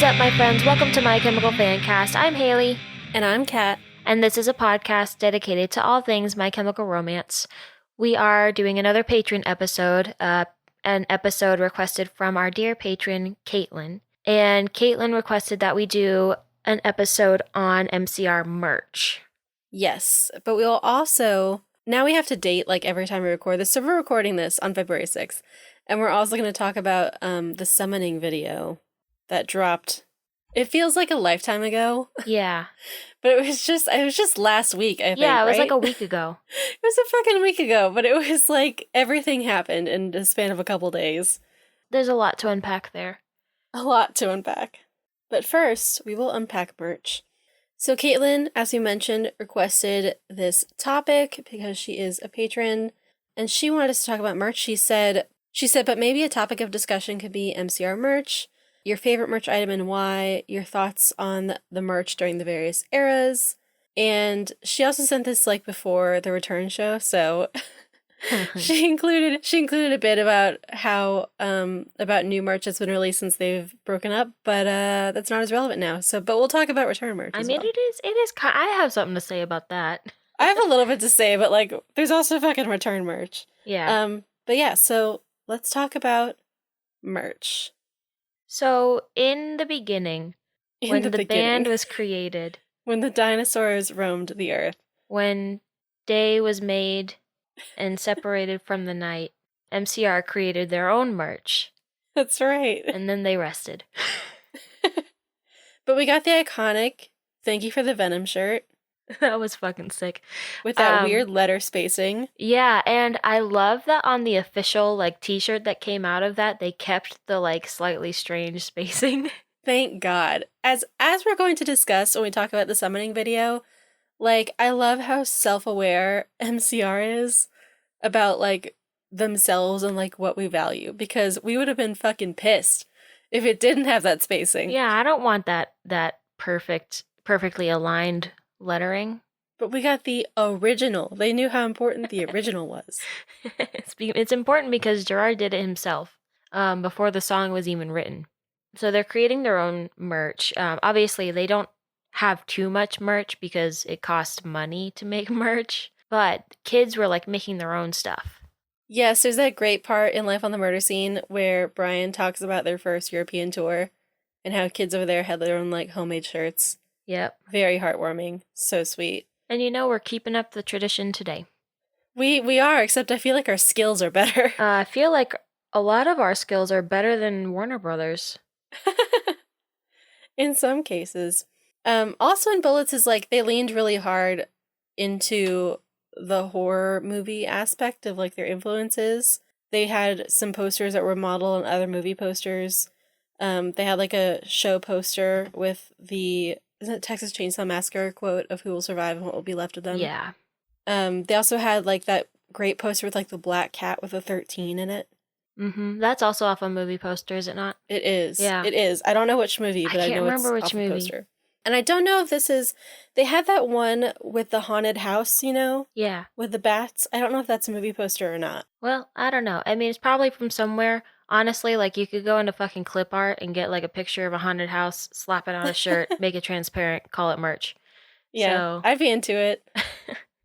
up, my friends? Welcome to My Chemical Fancast. I'm Haley. And I'm Kat. And this is a podcast dedicated to all things My Chemical Romance. We are doing another patron episode, an episode requested from our dear patron, Caitlin. And Caitlin requested that we do an episode on MCR merch. Yes, but we'll also, now we have to date like every time we record this. So we're recording this on February 6th. And we're also going to talk about the summoning video that dropped. It feels like a lifetime ago. Yeah. But it was just last week, I think, Yeah, it was right? like a week ago. It was a fucking week ago, but it was like everything happened in the span of a couple days. There's a lot to unpack there. A lot to unpack. But first, we will unpack merch. So Caitlin, as we mentioned, requested this topic because she is a patron, and she wanted us to talk about merch. She said, but maybe a topic of discussion could be MCR merch, your favorite merch item and why, your thoughts on the merch during the various eras. And she also sent this like before the return show, so she included a bit about how about new merch that's been released since they've broken up, but that's not as relevant now. But we'll talk about return merch. I mean, it is. I have something to say about that. I have a little bit to say, but like, there's also fucking return merch. Yeah. But yeah, so let's talk about merch. So, in the beginning, when the band was created, when the dinosaurs roamed the earth, when day was made and separated from the night, MCR created their own merch. That's right. And then they rested. But we got the iconic "Thank You for the Venom" shirt. That was fucking sick. With that weird letter spacing. Yeah, and I love that on the official like t-shirt that came out of that, they kept the like slightly strange spacing. Thank God. As we're going to discuss when we talk about the summoning video, like I love how self-aware MCR is about like themselves and like what we value, because we would have been fucking pissed if it didn't have that spacing. Yeah, I don't want that perfectly aligned lettering. But we got the original. They knew how important the original was. It's important because Gerard did it himself before the song was even written. So they're creating their own merch. Obviously, they don't have too much merch because it costs money to make merch. But kids were like making their own stuff. Yes, there's that great part in Life on the Murder Scene where Brian talks about their first European tour and how kids over there had their own like homemade shirts. Yep. Very heartwarming. So sweet. And you know, we're keeping up the tradition today. We are, except I feel like our skills are better. I feel like a lot of our skills are better than Warner Brothers. In some cases. Also in Bullets is like they leaned really hard into the horror movie aspect of like their influences. They had some posters that were modeled on other movie posters. They had like a show poster with the isn't it Texas Chainsaw Massacre quote of "Who will survive and what will be left of them?" Yeah. They also had like that great poster with like the black cat with a 13 in it. Mm-hmm. That's also off a movie poster, is it not? It is. Yeah. It is. I don't know which movie, but I know remember it's which off movie. the poster. And I don't know if this is... They had that one with the haunted house, you know? Yeah. With the bats. I don't know if that's a movie poster or not. Well, I don't know. I mean, it's probably from somewhere. Honestly, like, you could go into fucking clip art and get, like, a picture of a haunted house, slap it on a shirt, make it transparent, call it merch. Yeah, So... I'd be into it.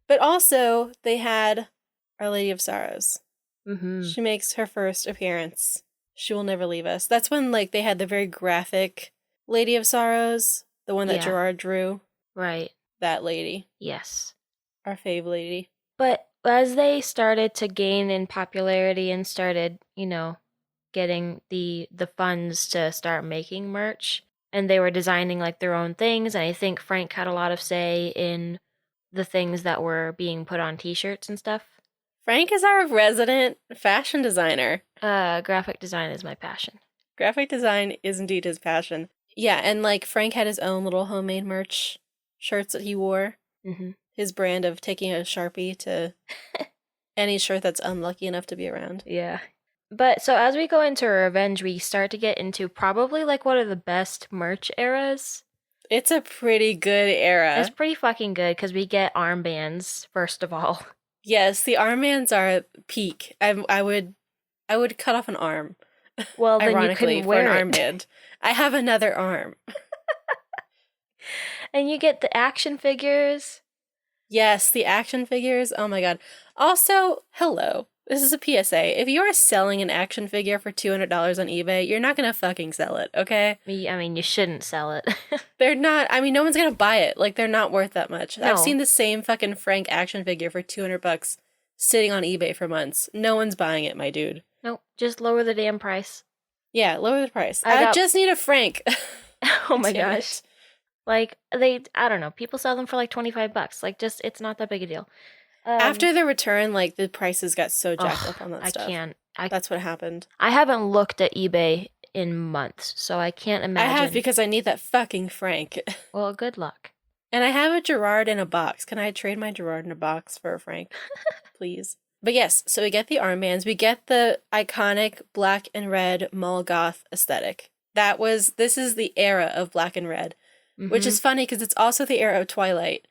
But also, they had Our Lady of Sorrows. Mm-hmm. She makes her first appearance. She Will Never Leave Us. That's when, like, they had the very graphic Lady of Sorrows. The one that Gerard drew. Right. That lady. Yes. Our fave lady. But as they started to gain in popularity and started, you know, getting the funds to start making merch, and they were designing like their own things, and I think Frank had a lot of say in the things that were being put on t-shirts and stuff. Frank is our resident fashion designer. Graphic design is my passion. Graphic design is indeed his passion. Yeah, and like Frank had his own little homemade merch shirts that he wore. Mm-hmm. His brand of taking a Sharpie to any shirt that's unlucky enough to be around. Yeah. But so as we go into Revenge, we start to get into probably like one of the best merch eras. It's a pretty good era. It's pretty fucking good because we get armbands, first of all. Yes, the armbands are peak. I would cut off an arm Well, then you Ironically, couldn't for an wear it. armband. I have another arm. And you get the action figures. Yes, the action figures. Oh my god. Also, hello. This is a PSA. If you are selling an action figure for $200 on eBay, you're not gonna fucking sell it, okay? I mean, you shouldn't sell it. They're not, I mean, no one's gonna buy it. Like, they're not worth that much. I've No. seen the same fucking Frank action figure for $200 sitting on eBay for months. No one's buying it, my dude. Nope. Just lower the damn price. Yeah, lower the price. I I got- just need a Frank. Oh my Damn gosh. it. Like, I don't know. People sell them for like 25 bucks. Like, just, it's not that big a deal. After the return, like, the prices got so jacked up on that I stuff. can't. That's what happened. I haven't looked at eBay in months, so I can't imagine. I have because I need that fucking Frank. Well, good luck. And I have a Gerard in a box. Can I trade my Gerard in a box for a Frank? Please. But yes, so we get the armbands. We get the iconic black and red mall goth aesthetic. This is the era of black and red, which is funny because it's also the era of Twilight.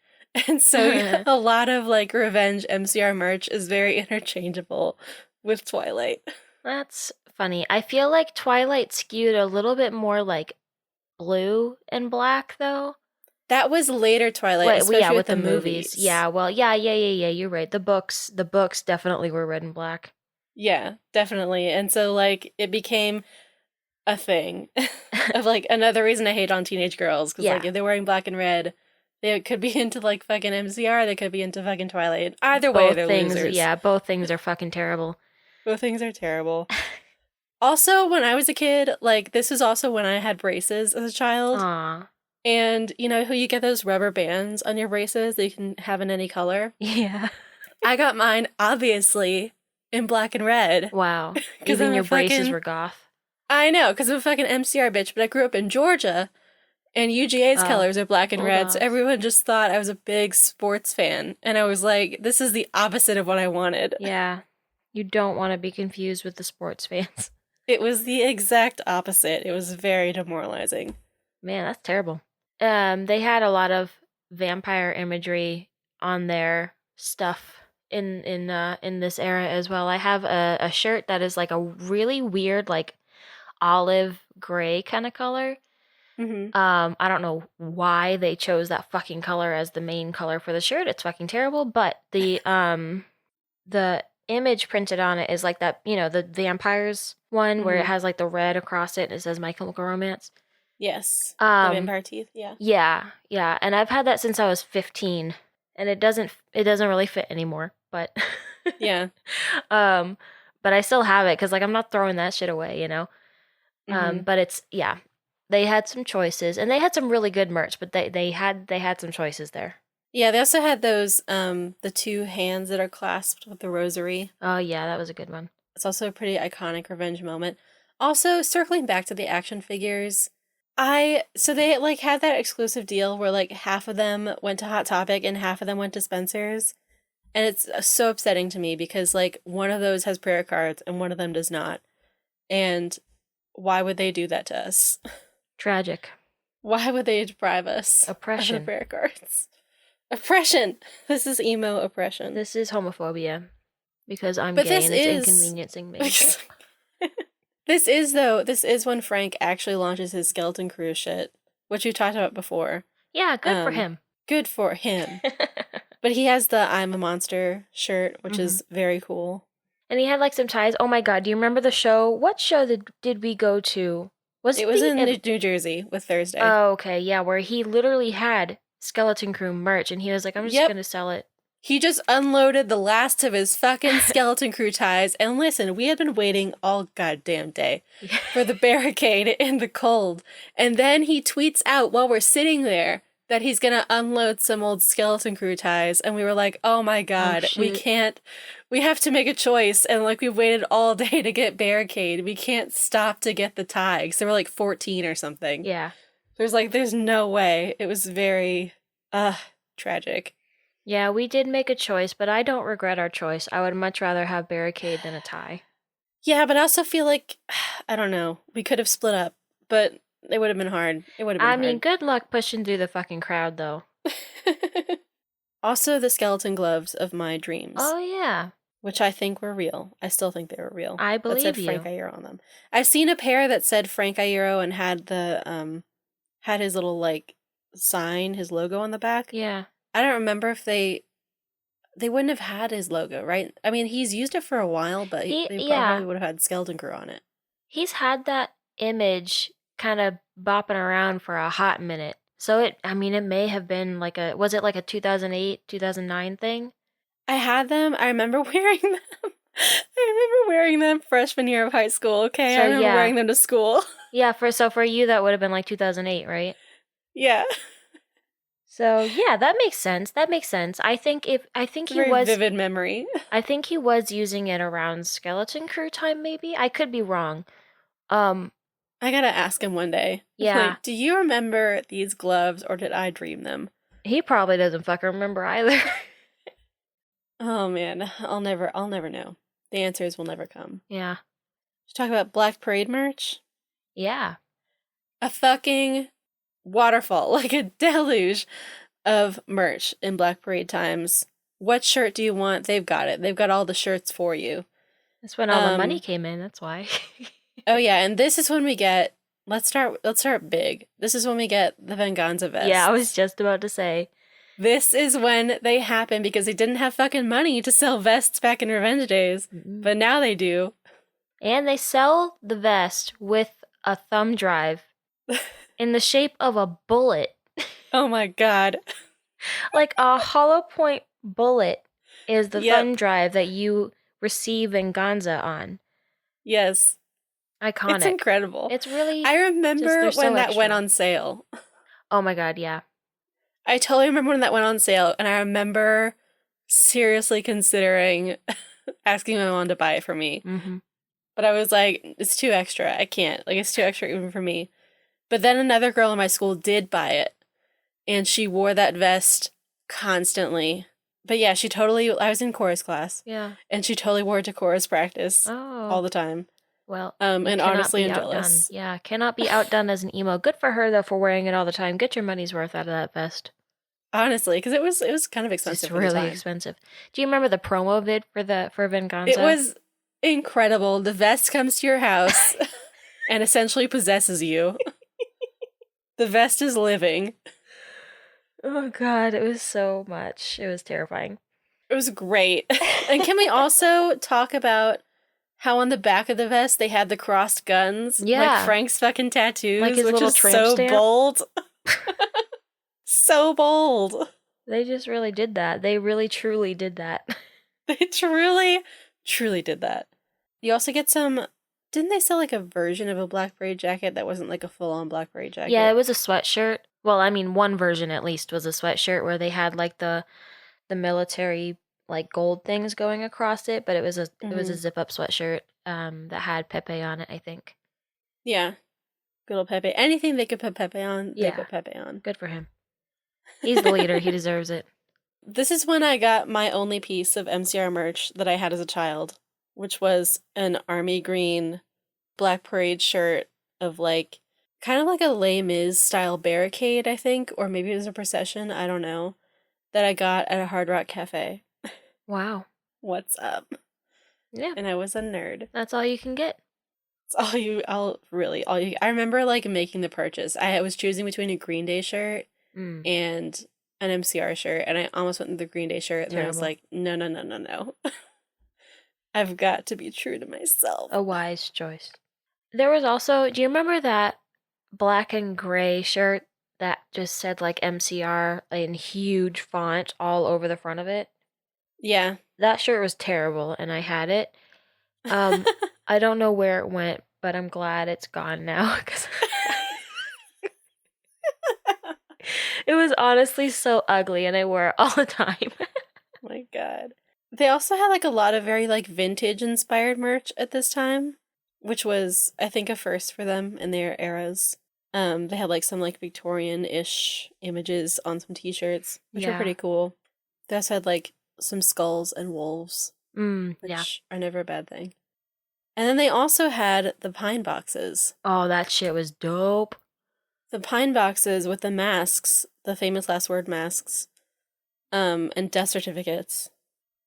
And so a lot of like revenge MCR merch is very interchangeable with Twilight. That's funny. I feel like Twilight skewed a little bit more like blue and black, though. That was later Twilight, especially with the movies. Yeah, well, yeah. You're right. The books definitely were red and black. Yeah, definitely. And so like it became a thing of like another reason I hate on teenage girls because like if they're wearing black and red, they could be into like fucking MCR, they could be into fucking Twilight. Either way, they're losers. Yeah, both things are fucking terrible. Both things are terrible. Also, when I was a kid, like this was also when I had braces as a child. Aw. And you know how you get those rubber bands on your braces that you can have in any color? Yeah. I got mine, obviously, in black and red. Wow. 'Cause Even I'm a your braces fucking- were goth. I know, because I'm a fucking MCR bitch, but I grew up in Georgia, and UGA's colors are black and red, so everyone just thought I was a big sports fan. And I was like, this is the opposite of what I wanted. Yeah. You don't want to be confused with the sports fans. It was the exact opposite. It was very demoralizing. Man, that's terrible. They had a lot of vampire imagery on their stuff in this era as well. I have a shirt that is like a really weird like olive gray kind of color. Mm-hmm. I don't know why they chose that fucking color as the main color for the shirt. It's fucking terrible, but the image printed on it is like that, you know, the vampires one where it has like the red across it and it says My Chemical Romance. Yes. The vampire teeth, yeah. Yeah. And I've had that since I was 15 and it doesn't really fit anymore, but yeah. But I still have it cuz like I'm not throwing that shit away, you know. But it's they had some choices and they had some really good merch, but they had some choices there. Yeah, they also had those the two hands that are clasped with the rosary. Oh yeah, that was a good one. It's also a pretty iconic revenge moment. Also, circling back to the action figures, so they like had that exclusive deal where like half of them went to Hot Topic and half of them went to Spencer's. And it's so upsetting to me because like one of those has prayer cards and one of them does not. And why would they do that to us? Tragic. Why would they deprive us Oppression. of the prayer cards? Oppression. This is emo oppression. This is homophobia because I'm gay and it's inconveniencing me. This is when Frank actually launches his skeleton crew shit, which we talked about before. Yeah, good for him. Good for him. But he has the I'm a Monster shirt, which is very cool. And he had like some ties. Oh my god, do you remember the show? What show did we go to? It was in New Jersey with Thursday. Oh, okay, yeah, where he literally had Skeleton Crew merch and he was like, I'm just gonna sell it. He just unloaded the last of his fucking Skeleton Crew ties. And listen, we had been waiting all goddamn day for the barricade in the cold. And then he tweets out while we're sitting there that he's gonna unload some old Skeleton Crew ties. And we were like, oh my god, we have to make a choice. And like, we waited all day to get barricade. We can't stop to get the tie. Because they were like 14 or something. Yeah. There's no way. It was very, tragic. Yeah, we did make a choice, but I don't regret our choice. I would much rather have barricade than a tie. Yeah, but I also feel like, I don't know, we could have split up, but it would have been hard. I mean, good luck pushing through the fucking crowd, though. Also, the skeleton gloves of my dreams. Oh, yeah. which I think were real. I still think they were real. I That said believe Frank you. Iero on them. I've seen a pair that said Frank Iero and had had his little like sign, his logo on the back. Yeah. I don't remember if they wouldn't have had his logo, right? I mean, he's used it for a while, but they Yeah. probably would have had Skeleton Crew on it. He's had that image kind of bopping around for a hot minute. So I mean, it may have been like was it like a 2008, 2009 thing? I had them. I remember wearing them. I remember wearing them freshman year of high school. Okay, I So remember yeah. wearing them to school. Yeah, for you that would have been like 2008, right? Yeah, So yeah, that makes sense. That makes sense. I think it's a he very was vivid memory. I think he was using it around Skeleton Crew time maybe. I could be wrong. Um I gotta ask him one day. yeah. Like, do you remember these gloves, or did I dream them? He probably doesn't fucking remember either. Oh man, I'll never know. The answers will never come. Yeah. Let's talk about Black Parade merch. Yeah. A fucking waterfall, like a deluge of merch in Black Parade times. What shirt do you want? They've got it. They've got all the shirts for you. That's when all the money came in, that's why. Oh yeah, and this is when we get let's start big. This is when we get the Venganza vests. Yeah, I was just about to say. This is when they happen because they didn't have fucking money to sell vests back in Revenge days. Mm-mm. But now they do. And they sell the vest with a thumb drive in the shape of a bullet. Oh my god. Like a hollow point bullet is the Yep. thumb drive that you receive Venganza on. Yes. Iconic. It's incredible. It's really. I remember they're so when that went extra. on sale. Oh my god, yeah. I totally remember when that went on sale, and I remember seriously considering asking my mom to buy it for me. Mm-hmm. But I was like, it's too extra. I can't. Like, it's too extra even for me. But then another girl in my school did buy it, and she wore that vest constantly. But yeah, I was in chorus class. Yeah. And she totally wore it to chorus practice all the time. Well, and honestly, I'm jealous. Yeah, cannot be outdone as an emo. Good for her though for wearing it all the time. Get your money's worth out of that vest. Honestly, because it was kind of expensive. It's really expensive. Do you remember the promo vid for Venganza? It was incredible. The vest comes to your house and essentially possesses you. The vest is living. Oh god, it was so much. It was terrifying. It was great. And can we also talk about how on the back of the vest they had the crossed guns? Yeah. Like Frank's fucking tattoos, like his which little is tramp so stamp. bold. So bold. They just really did that. They really truly did that. They truly did that. You also get some. Didn't they sell like a version of a Black Parade jacket that wasn't like a full on Black Parade jacket? Yeah, it was a sweatshirt. Well, I mean, one version at least was a sweatshirt where they had like the military like gold things going across it, but it was a zip up sweatshirt that had Pepe on it, I think. Yeah. Good old Pepe. Anything they could put Pepe on, they put Pepe on. Good for him. He's the leader. He deserves it. This is when I got my only piece of MCR merch that I had as a child, which was an army green Black Parade shirt of like kind of like a Les Mis style barricade, I think, or maybe it was a procession, I don't know, that I got at a Hard Rock Cafe. Wow. What's up? Yeah. And I was a nerd. That's all you can get. It's all you. I remember like making the purchase. I was choosing between a Green Day shirt and an MCR shirt, and I almost went with the Green Day shirt, and I was like, no. I've got to be true to myself. A wise choice. There was also, do you remember that black and gray shirt that just said like MCR in huge font all over the front of it? Yeah. That shirt was terrible, and I had it. I don't know where it went, but I'm glad it's gone now. Cause it was honestly so ugly, and I wore it all the time. Oh my god. They also had like a lot of very like vintage inspired merch at this time, which was I think a first for them in their eras. They had like some like Victorian-ish images on some t-shirts, which were pretty cool. They also had like some skulls and wolves, which are never a bad thing. And then they also had the pine boxes. Oh, that shit was dope. The pine boxes with the masks, the famous last word masks, and death certificates.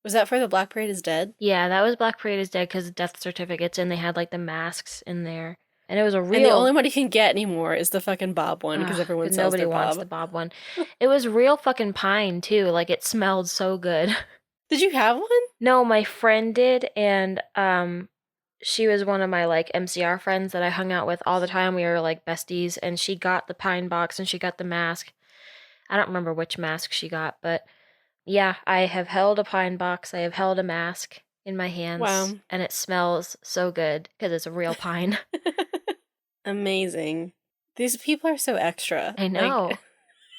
Was that for the Black Parade is Dead? Yeah, that was Black Parade is Dead because of death certificates, and they had like the masks in there, and it was a And the real. only one you can get anymore is the fucking Bob one because Ugh, everyone sells nobody their wants Bob. the Bob one. It was real fucking pine too. Like it smelled so good. Did you have one? No, my friend did, and she was one of my like MCR friends that I hung out with all the time. We were like besties, and she got the pine box and she got the mask. I don't remember which mask she got, but yeah, I have held a pine box. I have held a mask in my hands, Wow. and it smells so good because it's a real pine. Amazing. These people are so extra. I Like, know.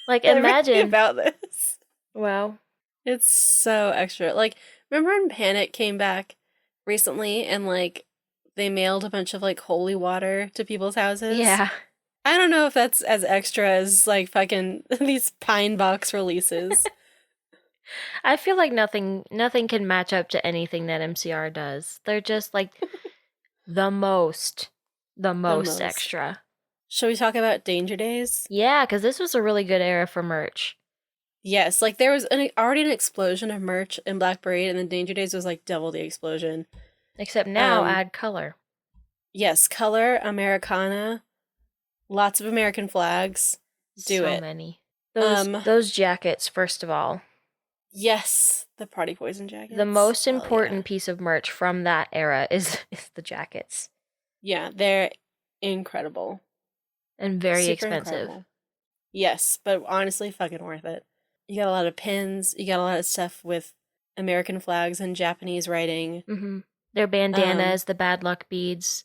Like everything imagine. about this. Well, It's so extra. Like, remember when Panic came back recently and like they mailed a bunch of like holy water to people's houses? yeah. I don't know if that's as extra as like fucking these pine box releases. I feel like nothing can match up to anything that MCR does. They're just like the most the The most most. extra. Shall we talk about Danger Days? Yeah, cuz this was a really good era for merch. Yes, like there was already an explosion of merch in Black Parade, and then Danger Days was like double the explosion. Except now Um, add color. yes, color, Americana, lots of American flags. Do So it. many. Um, Those jackets first of all. yes, the Party Poison The jackets. most Hell yeah. important piece of merch from that era is the jackets, Yeah, they're incredible. and very Super expensive. incredible. Yes, but honestly, fucking worth it. You got a lot of pins, you got a lot of stuff with American flags and Japanese writing. Their Um, bandanas, the bad luck beads.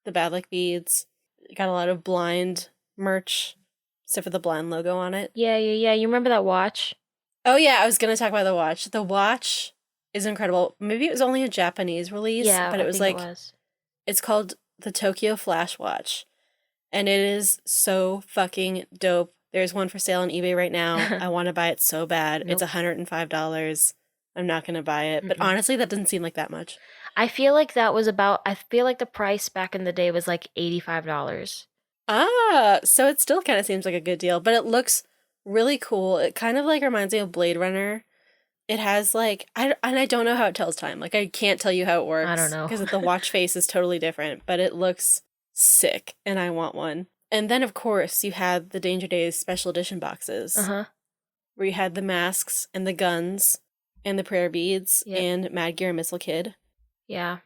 the bad luck beads. You got a lot of blind merch, except for the blind logo on it. Yeah, yeah, yeah. You remember that watch? Oh yeah, I was gonna talk about the watch. The watch is incredible. Maybe it was only a Japanese release, Yeah, but I it was think it like was. it's called the Tokyo Flash Watch. And it is so fucking dope. There's one for sale on eBay right now. I want to buy it so bad. It's Nope. $105. I'm not going to buy it. But Mm-mm. honestly, that doesn't seem like that much. I feel like that was about. I feel like the price back in the day was like $85. Ah, so it still kind of seems like a good deal, but it looks really cool. It kind of like reminds me of Blade Runner. It has like and I don't know how it tells time. Like I can't tell you how it I don't works know. because the watch face is totally different, but it looks sick and I want one. And then of course, you had the Danger Days special edition Uh boxes huh. where you had the masks and the guns and the prayer beads Yep. and Mad Gear and Missile Kid. Yeah.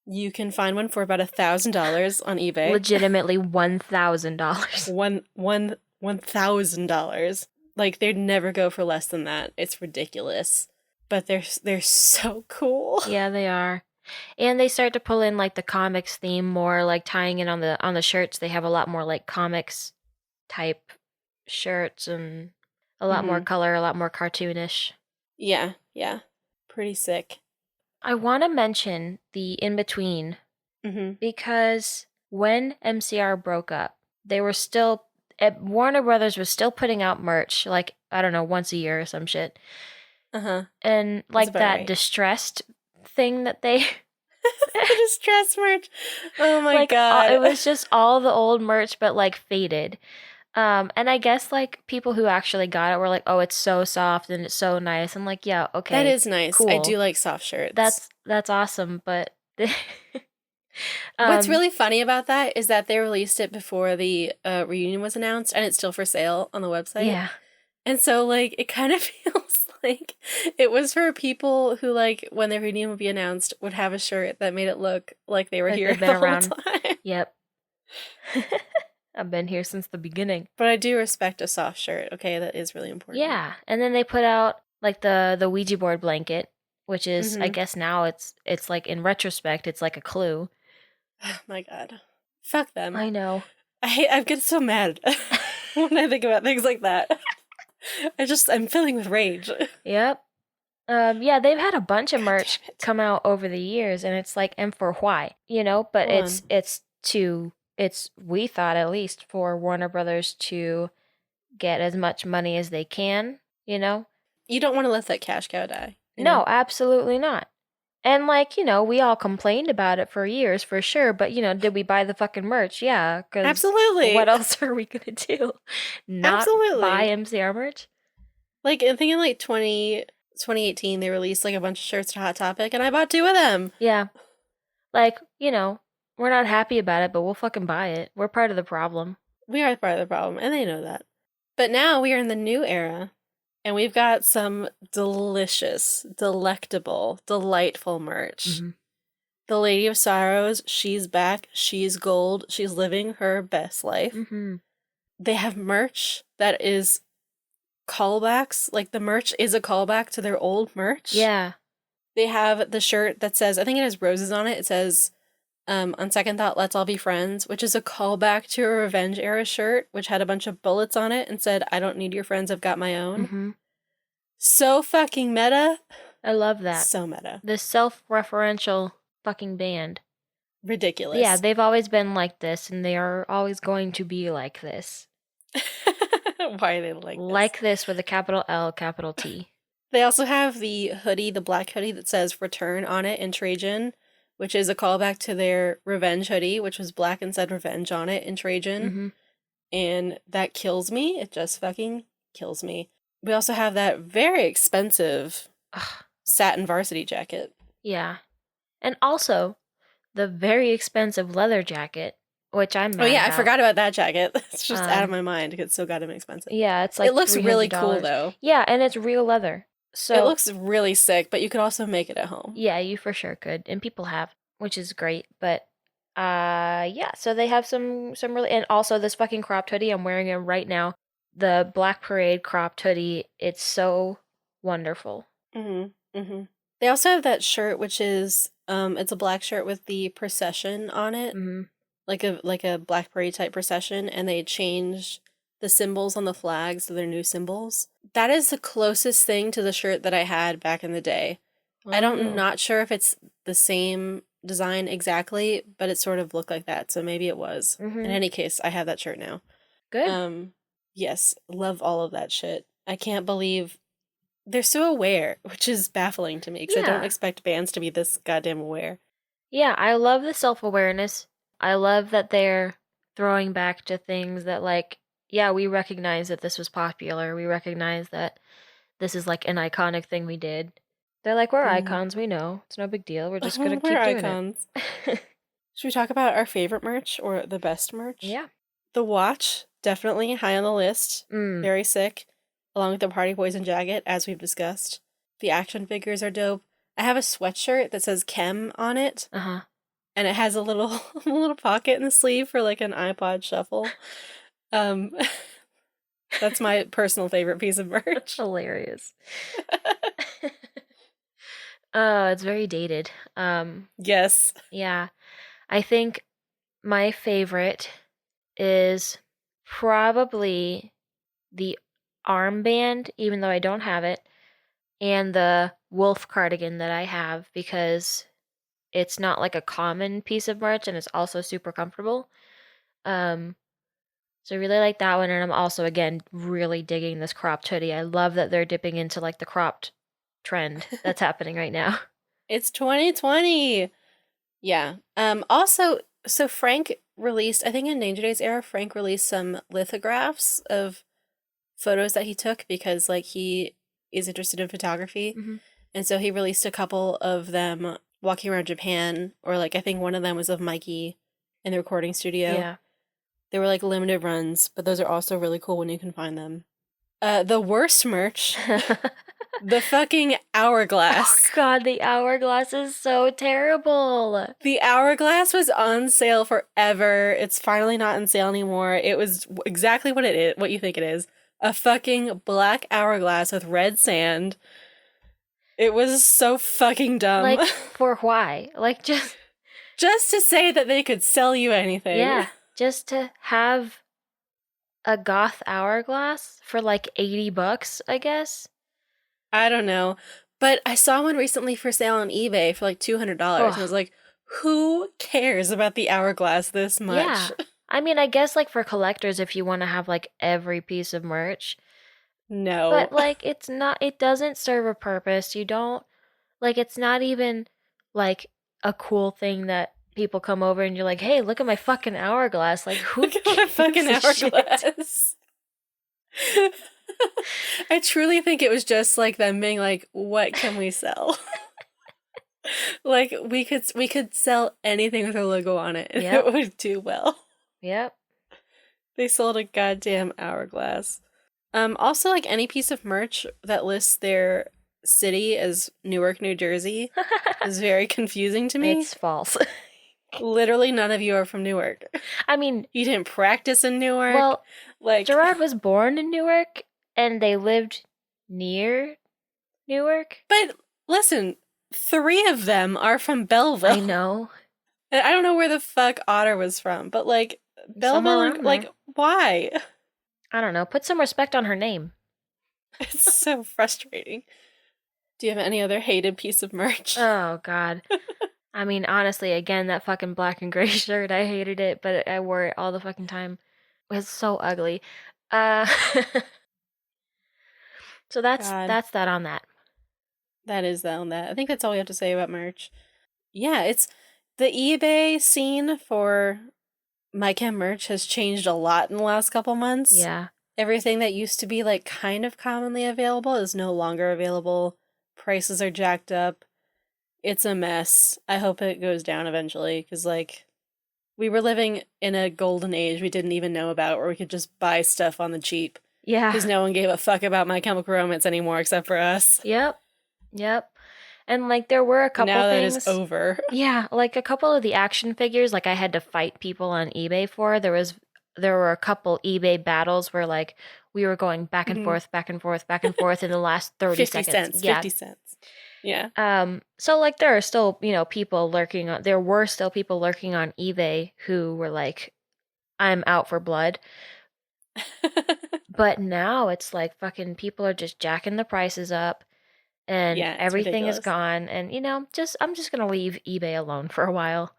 You can find one for about $1,000 on eBay. Legitimately $1,000. $1,000. Like they'd never go for less than that. It's ridiculous. But they're so cool. Yeah, they are. And they start to pull in like the comics theme more, like tying in on the shirts. They have a lot more like comics type shirts and a lot more Hmm. color, a lot more cartoonish. Yeah, yeah. Pretty sick. I want to mention the in between Hmm. because when MCR broke up, they were still Warner Brothers was still putting out merch like I don't know once a year or some shit. Uh-huh. And That's like about that right. distressed thing that they The distress merch. Oh my like it god. was just all the old merch but like faded. And I guess like people who actually got it were like, "Oh, it's so soft and it's so nice." I'm like, "Yeah, That okay, is nice. I do cool. like soft shirts. That's awesome." But What's um, really funny about that is that they released it before the reunion was announced and it's still for sale on the website. yeah, And so, like, it kind of feels like it was for people who, like, when their reunion would be announced, would have a shirt that made it look like they were like here they've been the whole around. time. Yep, I've been here since the beginning. But I do respect a soft shirt, okay? That is really important. Yeah, and then they put out like the Ouija board blanket, which is I Mm-hmm. guess now it's like in retrospect it's like a clue. Oh my god. Fuck them. I know. I get so mad when I think about things like that. I'm filling with rage. Yep. Yeah, they've had a bunch of God merch damn it. come out over the years, and it's like, and for why, you know? But Hold on. it's we thought at least for Warner Brothers to get as much money as they can, you know? You don't want to let that cash cow die, you No, know? absolutely not. And like, we all complained about it for years, for sure. But did we buy the fucking merch? Yeah, because Absolutely. what else are we gonna do? Not buy Absolutely. MCR merch? Like, I think in like 2018, they released like a bunch of shirts to Hot Topic, and I bought 2 of them. Yeah. Like, we're not happy about it, but we'll fucking buy it. We're part of the problem. We are part of the problem, and they know that. But now we are in the new era, and we've got some delicious, delectable, delightful merch. Mm-hmm. The Lady of Sorrows, she's back, she's gold, she's living her best life. Mm-hmm. They have merch that is callbacks, like the merch is a callback to their old merch. Yeah. They have the shirt that says, I think it has roses on it. It says, on second thought, let's all be friends, which is a callback to a Revenge era shirt, which had a bunch of bullets on it and said, I don't need your friends, I've got my own. Mm-hmm. So fucking meta. I love that. So meta. This self-referential fucking band. Ridiculous. Yeah, they've always been like this, and they are always going to be like this. Why are they like this? Like this with a capital L, capital T. They also have the hoodie, the black hoodie that says Return on it in Trajan, which is a callback to their Revenge hoodie, which was black and said Revenge on it in Trajan. Mm-hmm. And that kills me. It just fucking kills me. We also have that very expensive satin varsity jacket. Yeah. And also, the very expensive leather jacket, which I'm mad Oh yeah, about. I forgot about that jacket. It's just out of my mind because it's so goddamn expensive. Yeah, it's like it looks really $300. cool though. Yeah, and it's real leather. So it looks really sick, but you could also make it at home. Yeah, you for sure could, and people have, which is great. But yeah, so they have some really, and also this fucking cropped hoodie. I'm wearing it right now. The Black Parade cropped hoodie. It's so wonderful. Mm-hmm. Mm-hmm. They also have that shirt, which is it's a black shirt with the procession on it, Mm-hmm. like a Black Parade type procession, and they changed the symbols on the flags to their new symbols. That is the closest thing to the shirt that I had back in the day. I'm not sure if it's the same design exactly, but it sort of looked like that, so maybe it was. Mm-hmm. In any case, I have that shirt now. Good. Yes, love all of that shit. I can't believe they're so aware, which is baffling to me because I don't expect bands to be this goddamn aware. Yeah, I love the self-awareness. I love that they're throwing back to things that, like, yeah, we recognize that this was popular. We recognize that this is like an iconic thing we did. They're like, we're icons, we know. It's no big deal. We're just gonna keep doing icons. It. Should we talk about our favorite merch or the best merch? Yeah. The watch, definitely high on the list. Very sick. Along with the Party Poison jacket, as we've discussed. The action figures are dope. I have a sweatshirt that says Chem on it. Uh-huh. And it has a little pocket in the sleeve for like an iPod shuffle. That's my personal favorite piece of merch. That's hilarious. It's very dated. Yes. Yeah. I think my favorite is probably the armband, even though I don't have it, and the wolf cardigan that I have because it's not like a common piece of merch and it's also super comfortable. So I really like that one, and I'm also, again, really digging this cropped hoodie. I love that they're dipping into like the cropped trend that's happening right now. It's 2020. Yeah. Also, so Frank released, I think in Danger Days era, Frank released some lithographs of photos that he took because like he is interested in photography. Mm-hmm. And so he released a couple of them walking around Japan, or like I think one of them was of Mikey in the recording studio. Yeah. They were like limited runs, but those are also really cool when you can find them. The worst merch, the fucking hourglass. Oh God, the hourglass is so terrible. The hourglass was on sale forever. It's finally not on sale anymore. It was exactly what it is, what you think it is. A fucking black hourglass with red sand. It was so fucking dumb. Like, for why? Like, just to say that they could sell you anything. Yeah, just to have a goth hourglass for like $80, I guess. I don't know. But I saw one recently for sale on eBay for like $200. And I was like, who cares about the hourglass this much? Yeah. I mean, I guess like for collectors, if you want to have like every piece of merch. No. But like, it doesn't serve a purpose. You don't, like, it's not even like a cool thing that people come over and you're like, hey, look at my fucking hourglass. Like, who look at my fucking hourglass? I truly think it was just like them being like, what can we sell? Like we could sell anything with a logo on it and Yep. it would do well. Yep. They sold a goddamn hourglass. Also, like any piece of merch that lists their city as Newark, New Jersey is very confusing to me. It's false. Literally none of you are from Newark. I mean, You didn't practice in Newark. well, like Gerard was born in Newark and they lived near Newark. But listen, 3 of them are from Belleville. I know. And I don't know where the fuck Otter was from, but like Belleville, Somewhere around like there. why? I don't know. Put some respect on her name. It's so frustrating. Do you have any other hated piece of merch? Oh, God. I mean, honestly, again, that fucking black and gray shirt, I hated it, but I wore it all the fucking time. It was so ugly. Uh, so that's God, that on that. that is that on that. I think that's all we have to say about merch. Yeah, it's the eBay scene for my chem merch has changed a lot in the last couple months. Yeah. Everything that used to be like kind of commonly available is no longer available. Prices are jacked up. It's a mess. I hope it goes down eventually because, like, we were living in a golden age we didn't even know about where we could just buy stuff on the cheap Yeah. because no one gave a fuck about My Chemical Romance anymore except for us. Yep. Yep. And like there were a couple Now that things. is over. Yeah, like a couple of the action figures like I had to fight people on eBay for. There were a couple eBay battles where like we were going back and Mhm. forth, back and forth, back and forth in the last 30 50 seconds. cents. Yeah. 50 cents. Yeah. So like there are still, people lurking on there were still people lurking on eBay who were like, I'm out for blood. But now it's like fucking people are just jacking the prices up and Yeah, it's everything is ridiculous. gone. And I'm just gonna leave eBay alone for a while.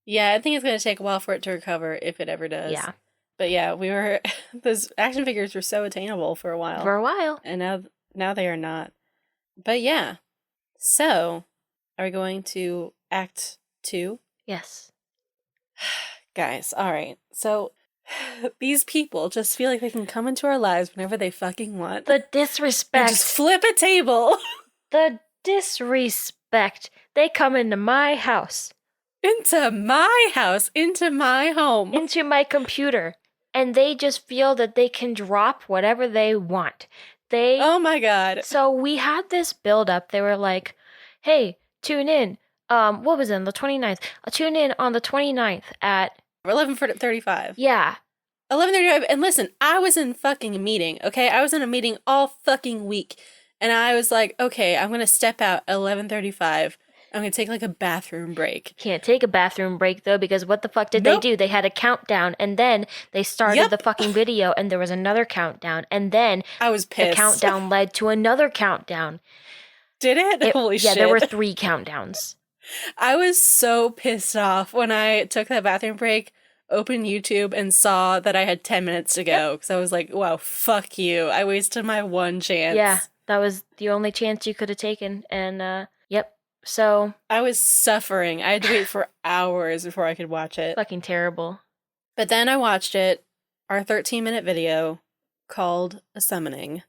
Yeah, I think it's going to take a while for it to recover if it ever does. Yeah. But yeah, we were those action figures were so attainable for a while. For a while. And now they are not. But yeah. So, are we going to Act 2? Yes. Guys, all right. So, these people just feel like they can come into our lives whenever they fucking want. The And disrespect. just flip a table The disrespect. They come into my house, into my house, into my home. into my computer, and they just feel that they can drop whatever they want. Oh my god. So we had this build up. They were like, hey, tune in. What was it, on the 29th? Tune in on the 29th at 11:35. yeah. 11:35. And listen, I was in fucking a meeting, okay? I was in a meeting all fucking week. And I was like, okay, I'm going to step out at 11:35. I'm going to take like a bathroom break. Can't take a bathroom break though, because what the fuck did Nope. they do? They had a countdown and then they started Yep. the fucking video and there was another countdown and then I was the pissed. countdown led to another countdown. Did it? Holy shit. Yeah, there were 3 countdowns. I was so pissed off when I took that bathroom break, opened YouTube, and saw that I had 10 minutes to go. Because I was like, wow, fuck you. I wasted my one chance. Yeah, that was the only chance you could have taken. And, yep. So, I was suffering. I had to wait for hours before I could watch it. fucking terrible. But then I watched it, our 13-minute video called A Summoning.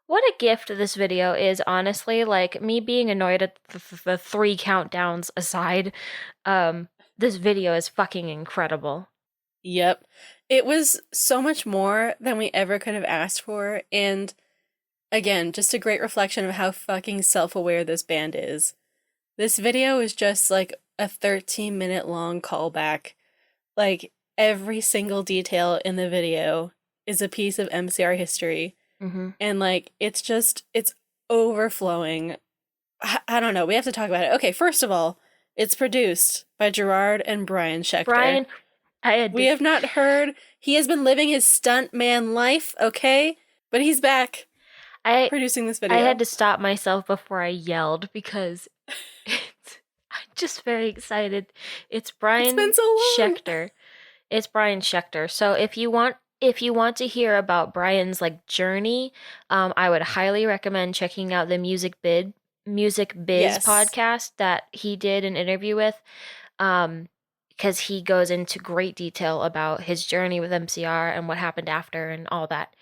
What a gift this video is, honestly. Like, me being annoyed at the 3 countdowns aside, this video is fucking incredible. Yep. It was so much more than we ever could have asked for. And again, just a great reflection of how fucking self-aware this band is. This video is just like a 13-minute long callback. Like, every single detail in the video is a piece of MCR history. Mm-hmm. And like, it's overflowing. I don't know. We have to talk about it. Okay, first of all, it's produced by Gerard and Brian Schechter. Brian, We have not heard. He has been living his stuntman life, okay? But he's back producing this video. I had to stop myself before I yelled because I'm just very excited. It's Brian It's been so long. Schechter. It's Brian Schechter. So if you want to hear about Brian's like journey, I would highly recommend checking out the Music Biz Yes. podcast that he did an interview with, because he goes into great detail about his journey with MCR and what happened after and all that.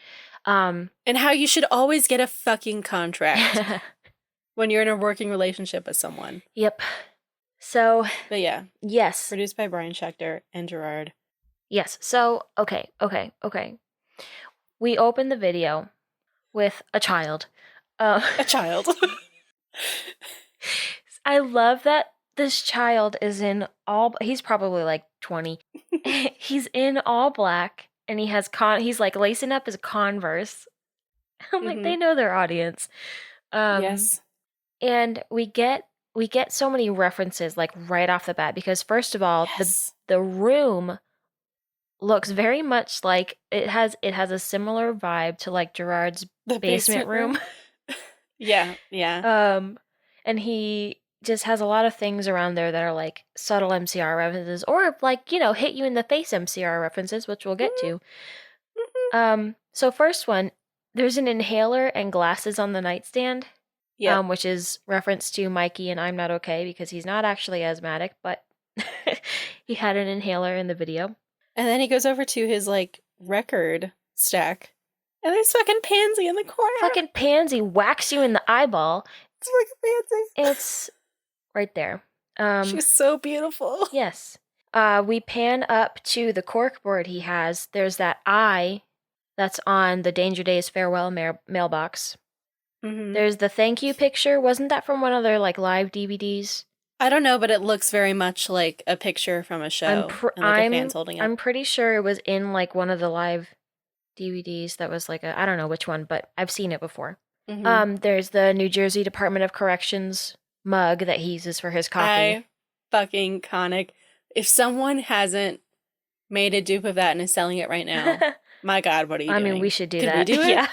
And how you should always get a fucking contract when you're in a working relationship with someone. Yep. So, But yeah, yes. produced by Brian Schechter and Gerard. Yes. So, okay. We open the video with a child. A child. I love that this child is in he's probably like 20. He's in all black and he's like lacing up his Converse. I'm like, they know their audience. Yes. And we get so many references like right off the bat because first of all, Yes. the room looks very much like it has a similar vibe to like Gerard's The basement room. Yeah. And he just has a lot of things around there that are like subtle MCR references or like, hit you in the face MCR references, which we'll get to. So first one, there's an inhaler and glasses on the nightstand. Yeah. Which is reference to Mikey and I'm Not Okay because he's not actually asthmatic, but he had an inhaler in the video. And then he goes over to his like record stack. And there's fucking Pansy in the corner. Fucking Pansy whacks you in the eyeball. It's fucking Pansy. It's right there. She's so beautiful. Yes. We pan up to the corkboard he has. There's that eye that's on the Danger Days farewell mailbox. Mm-hmm. There's the thank you picture. Wasn't that from one of their like live DVDs? I don't know, but it looks very much like a picture from a show. And like a fan's holding it. I'm pretty sure it was in like one of the live DVDs that was like I don't know which one, but I've seen it before. Mm-hmm. There's the New Jersey Department of Corrections mug that he uses for his coffee. Fucking iconic. If someone hasn't made a dupe of that and is selling it right now, my God, what are you doing? I mean, we should do Can that. we do it? Yeah.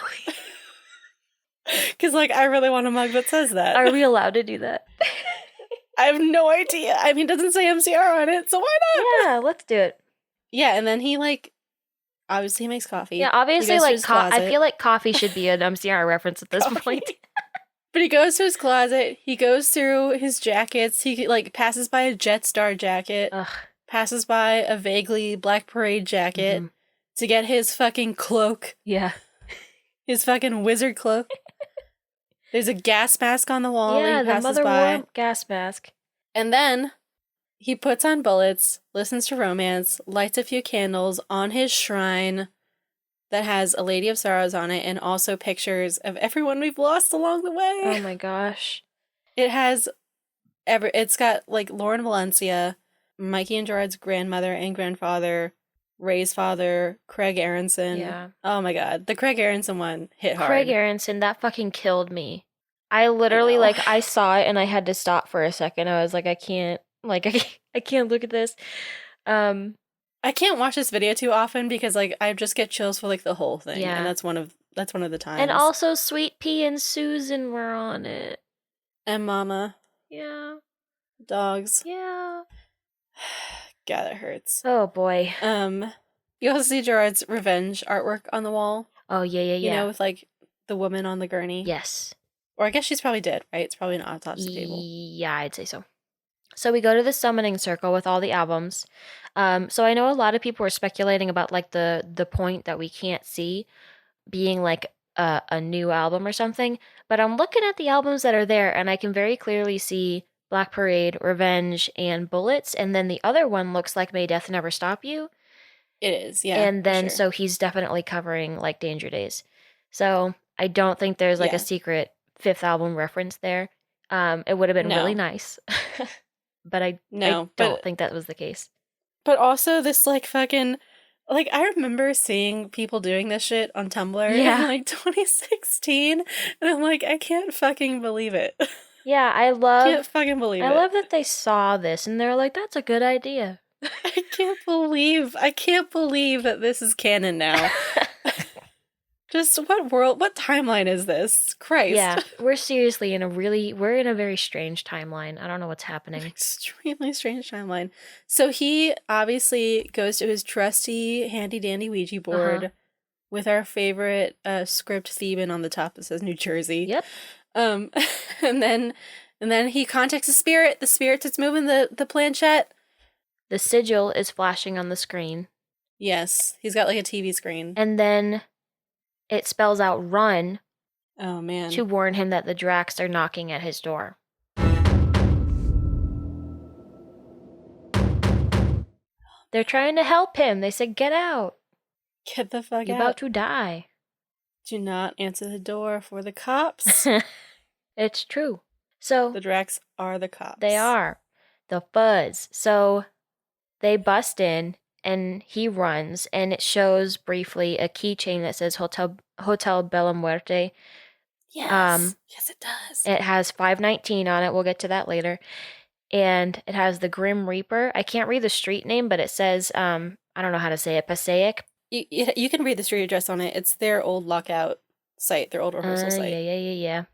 Because, like, I really want a mug that says that. Are we allowed to do that? I have no idea. I mean, it doesn't say MCR on it, so why not? Yeah, let's do it. Yeah, and then he, like, obviously makes coffee. Yeah, obviously, like, I feel like coffee should be an MCR reference at this point. But he goes to his closet. He goes through his jackets. He, like, passes by a Jetstar jacket. Ugh. Passes by a vaguely Black Parade jacket to get his fucking cloak. Yeah. His fucking wizard cloak. There's a gas mask on the wall. Yeah, he passes the Mother by. War gas mask. And then he puts on bullets, listens to romance, lights a few candles on his shrine that has a Lady of Sorrows on it and also pictures of everyone we've lost along the way. Oh my gosh. It's got like Lauren Valencia, Mikey and Gerard's grandmother and grandfather, Ray's father, Craig Aronson. Yeah. Oh my God. The Craig Aronson one hit hard. Craig Aronson, that fucking killed me. I literally, I saw it and I had to stop for a second. I was like, I can't look at this. I can't watch this video too often because, like, I just get chills for, like, the whole thing. Yeah. And that's one of the times. And also Sweet Pea and Susan were on it. And Mama. Yeah. Dogs. Yeah. God, that hurts. Oh, boy. You also see Gerard's revenge artwork on the wall. Oh, yeah. You know, with, like, the woman on the gurney. Yes. Or I guess she's probably dead, right? It's probably an autopsy table. Yeah, I'd say so. So we go to the summoning circle with all the albums. So I know a lot of people were speculating about, like, the point that we can't see being, like, a new album or something. But I'm looking at the albums that are there, and I can very clearly see Black Parade, Revenge, and Bullets. And then the other one looks like May Death Never Stop You. It is, yeah. And then, so he's definitely covering, like, Danger Days. So I don't think there's, like, a secret fifth album reference there. It would have been really nice. But I don't think that was the case. But also this, like, fucking... Like, I remember seeing people doing this shit on Tumblr in, like, 2016. And I'm like, I can't fucking believe it. Yeah, I can't fucking believe it. I love that they saw this and they're like, that's a good idea. I can't believe that this is canon now. Just what timeline is this? Christ. Yeah, we're seriously we're in a very strange timeline. I don't know what's happening. Extremely strange timeline. So he obviously goes to his trusty handy dandy Ouija board with our favorite script theme on the top that says New Jersey. Yep. And then he contacts the spirit that's moving the planchette. The sigil is flashing on the screen. Yes, he's got like a TV screen. And then it spells out run Oh, man. to warn him that the Dracs are knocking at his door. They're trying to help him. They said, get out. Get the fuck You're out. about to die. Do not answer the door for the cops. It's true. So The Dracs are the cops. they are. The Fuzz. So they bust in and he runs, and it shows briefly a keychain that says Hotel Bella Muerte. Yes. Yes, it does. It has 519 on it. We'll get to that later. And it has the Grim Reaper. I can't read the street name, but it says, I don't know how to say it, Passaic. You can read the street address on it. It's their old lockout site, their old rehearsal site. Yeah.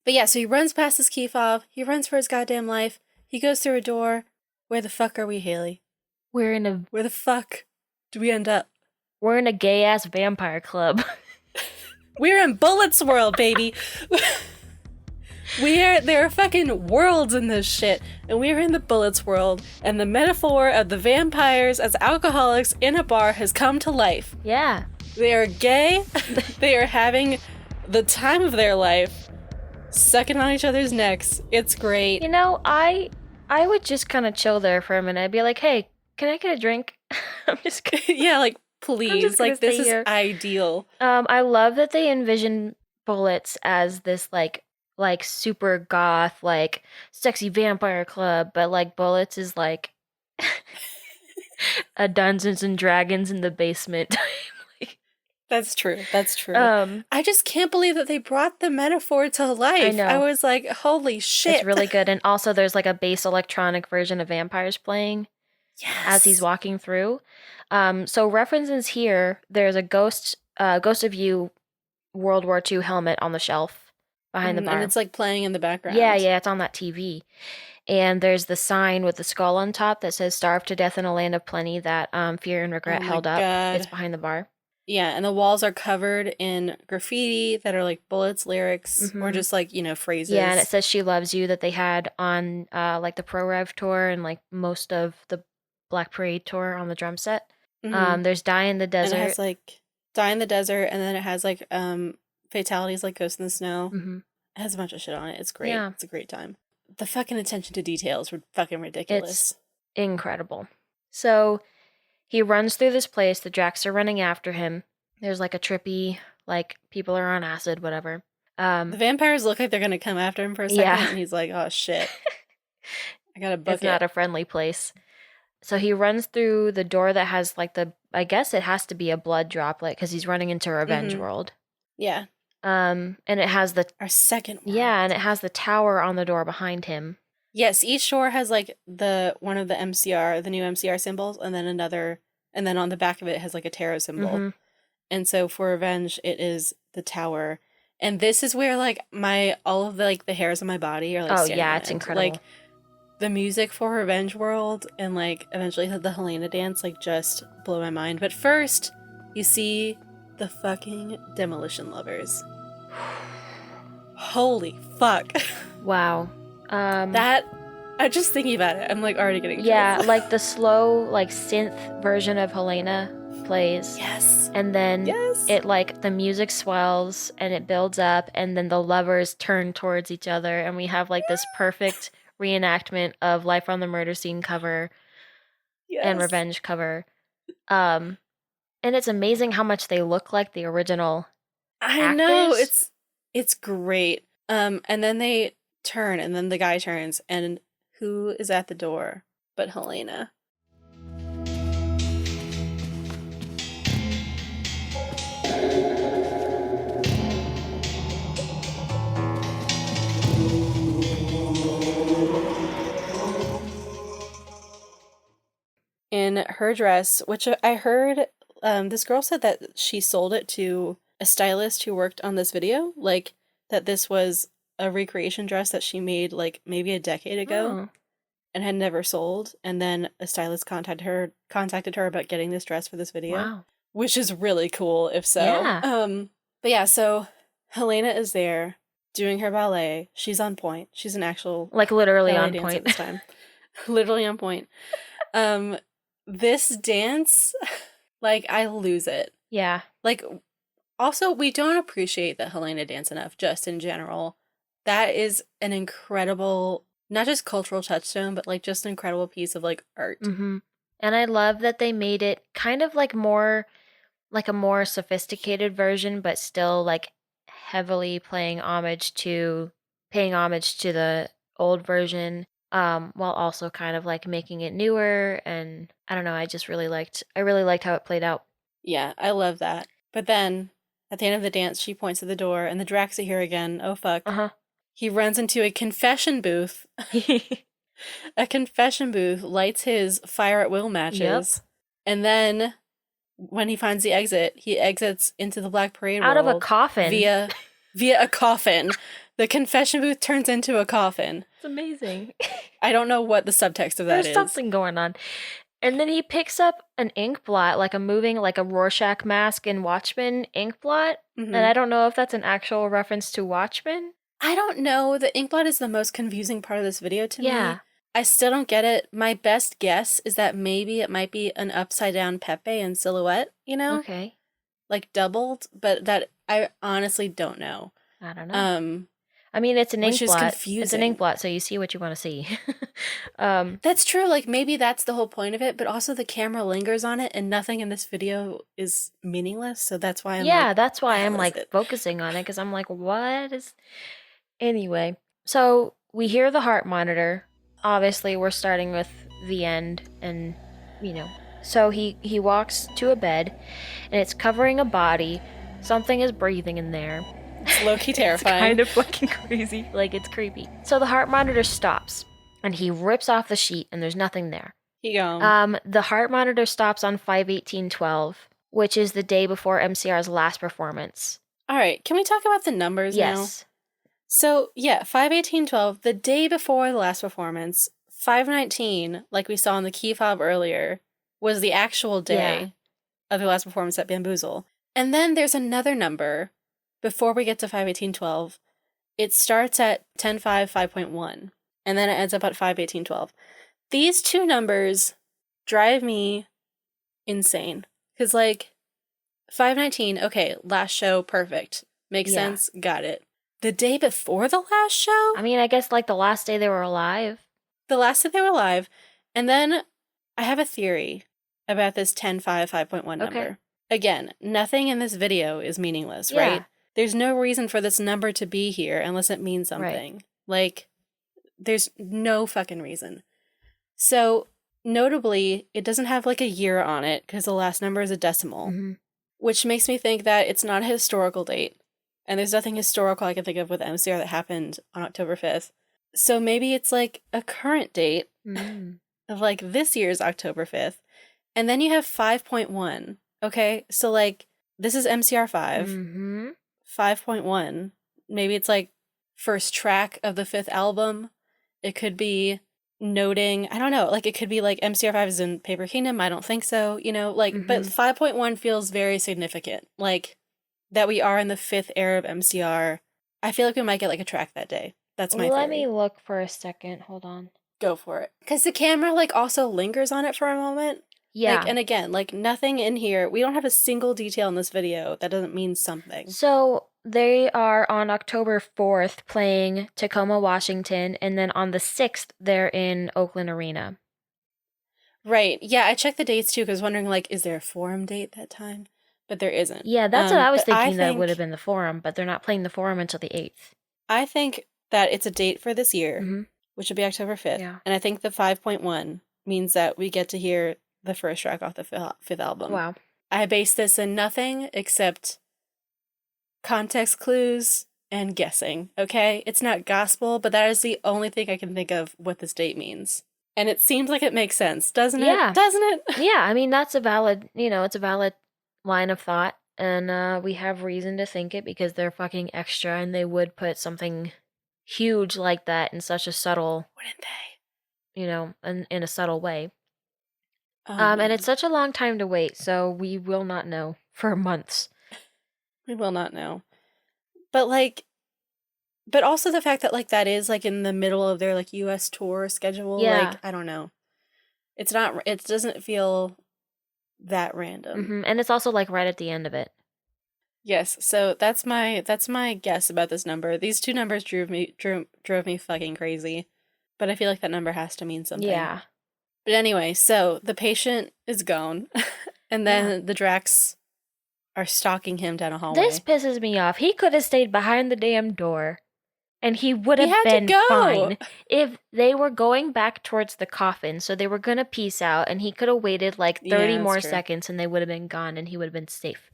But yeah, so he runs past his key fob. He runs for his goddamn life. He goes through a door. Where the fuck are we, Haley? Where the fuck do we end up? We're in a gay-ass vampire club. We're in Bullets World, baby. There are fucking worlds in this shit, and we're in the Bullets World, and the metaphor of the vampires as alcoholics in a bar has come to life. Yeah. They are gay. They are having the time of their life, sucking on each other's necks. It's great. You know, I would just kind of chill there for a minute. I'd be like, hey, can I get a drink? I'm just kidding. Yeah, like, please. Like, this is here. ideal. I love that they envision Bullets as this, like super goth, like, sexy vampire club, but, like, Bullets is, like, a Dungeons and Dragons in the basement. That's true. I just can't believe that they brought the metaphor to life. I know. I was like, holy shit. It's really good. And also there's like a bass electronic version of Vampires playing as he's walking through. So references here, there's a Ghost of You World War II helmet on the shelf behind the bar. And it's like playing in the background. Yeah, it's on that TV. And there's the sign with the skull on top that says "Starve to Death in a Land of Plenty" that Fear and Regret held up. It's behind the bar. Yeah, and the walls are covered in graffiti that are like Bullets lyrics or just like, phrases. Yeah, and it says "She Loves You" that they had on like the Pro Rev tour and like most of the Black Parade tour on the drum set. There's Die in the Desert. And it has like Die in the Desert, and then it has like fatalities like Ghost in the Snow. It has a bunch of shit on it. It's great. Yeah. It's a great time. The fucking attention to details were fucking ridiculous. It's incredible. So he runs through this place. The Dracs are running after him. There's like a trippy, like people are on acid, whatever. The vampires look like they're going to come after him for a second. And he's like, oh shit. I got to book it. It's not a friendly place. So he runs through the door that has like I guess it has to be a blood droplet because he's running into Revenge World. Yeah. And it has our second world. Yeah, and it has the tower on the door behind him. Yes, each door has like one of the MCR, the new MCR symbols, and then another, and then on the back of it has like a tarot symbol. And so for Revenge, it is the tower. And this is where like all of the like the hairs on my body are like standing on it's end. incredible. Like the music for Revenge World and like eventually the Helena dance like just blow my mind. But first, you see the fucking Demolition Lovers. Holy fuck. Wow. That I'm just thinking about it. I'm like already getting chills. Yeah, like the slow like synth version of Helena plays. Yes. And then it like the music swells and it builds up and then the lovers turn towards each other and we have like this perfect reenactment of Life on the Murder Scene cover and Revenge cover. And it's amazing how much they look like the original actors. I know, it's great. And then they turn and then the guy turns and who is at the door but Helena? In her dress, which I heard, this girl said that she sold it to a stylist who worked on this video, like that this was a recreation dress that she made like maybe a decade ago and had never sold, and then a stylist contacted her about getting this dress for this video, which is really cool if so. But yeah, so Helena is there doing her ballet. She's on point. She's an actual like literally on point this time. Literally on point. This dance, like I lose it. Yeah. Like Also, we don't appreciate the Helena dance enough, just in general. That is an incredible, not just cultural touchstone, but like just an incredible piece of like art. Mm-hmm. And I love that they made it kind of like a more sophisticated version, but still like heavily paying homage to the old version, while also kind of like making it newer. And I don't know, I really liked how it played out. Yeah, I love that. But then, at the end of the dance, she points to the door, and the Drax are here again. Oh fuck. Uh-huh. He runs into a confession booth. A confession booth, lights his fire at will Yep. matches, and then when he finds the exit, he exits into the Black Parade Out of a world coffin. via a coffin. The confession booth turns into a coffin. It's amazing. I don't know what the subtext of that There's is. something going on. And then he picks up an ink blot, like a moving, like a Rorschach mask in Watchmen ink blot. And I don't know if that's an actual reference to Watchmen. I don't know. The ink blot is the most confusing part of this video to me. Yeah. I still don't get it. My best guess is that maybe it might be an upside down Pepe in silhouette, you know? Okay. Like doubled, but that I honestly don't know. I don't know. I mean, it's an Which ink is blot. confusing. It's an ink blot, so you see what you want to see. That's true. Like maybe that's the whole point of it, but also the camera lingers on it, and nothing in this video is meaningless. So that's why that's why I'm like it? focusing on it, because I'm like, what is. Anyway, so we hear the heart monitor. Obviously, we're starting with the end, and So he walks to a bed, and it's covering a body. Something is breathing in there. It's low-key terrifying. It's kind of fucking crazy. Like, it's creepy. So the heart monitor stops, and he rips off the sheet, and there's nothing there. He gone. The heart monitor stops on 5/18/12, which is the day before MCR's last performance. All right, can we talk about the numbers now? Yes. So, yeah, 5/18/12, the day before the last performance. 5/19, like we saw in the key fob earlier, was the actual day of the last performance at Bamboozle. And then there's another number before we get to 5/18/12. It starts at 10/5, 5.1, and then it ends up at 5/18/12. These two numbers drive me insane. Because, like, 5/19, okay, last show, perfect. Makes sense, got it. The day before the last show? I mean, I guess, like, the last day they were alive. The last day they were alive. And then I have a theory about this 10/5, 5.1 number. Okay. Again, nothing in this video is meaningless, right? There's no reason for this number to be here unless it means something. Right. Like, there's no fucking reason. So, notably, it doesn't have like a year on it because the last number is a decimal, which makes me think that it's not a historical date. And there's nothing historical I can think of with MCR that happened on October 5th. So maybe it's like a current date of like this year's October 5th. And then you have 5.1. Okay, so like this is MCR 5. 5.1. Maybe it's like first track of the 5th album. It could be noting, I don't know, like it could be like MCR 5 is in Paper Kingdom. I don't think so, you know, like, but 5.1 feels very significant. Like that we are in the 5th era of MCR. I feel like we might get like a track that day. That's my theory. Let me look for a second. Hold on. Go for it. Because the camera like also lingers on it for a moment. Yeah. Like, and again, like nothing in here. We don't have a single detail in this video that doesn't mean something. So they are on October 4th playing Tacoma, Washington, and then on the 6th they're in Oakland Arena. Right. Yeah, I checked the dates too because I was wondering like, is there a forum date that time? But there isn't. Yeah, that's what I was thinking that would have been the forum, but they're not playing the forum until the 8th. I think that it's a date for this year, which would be October 5th. Yeah. And I think the 5.1 means that we get to hear the first track off the 5th album. Wow. I base this in nothing except context clues and guessing, okay? It's not gospel, but that is the only thing I can think of what this date means. And it seems like it makes sense, doesn't it? Yeah. Doesn't it? Yeah, I mean, that's a valid, it's a valid line of thought, and we have reason to think it because they're fucking extra, and they would put something huge like that in such a subtle, wouldn't they? In a subtle way. And it's such a long time to wait, so we will not know for months. We will not know. But also the fact that like that is like in the middle of their like US tour schedule, like I don't know. It doesn't feel that random. And it's also like right at the end of it. Yes, so that's my guess about this number. These two numbers drove me fucking crazy. But I feel like that number has to mean something. Yeah. But anyway, so the patient is gone, and Yeah. then the Dracs are stalking him down a This hallway. pisses me off. He could have stayed behind the damn door and he would He have had to been go. fine if they were going back towards the coffin. So they were going to peace out and he could have waited like 30 Yeah, that's more true. seconds and they would have been gone and he would have been safe.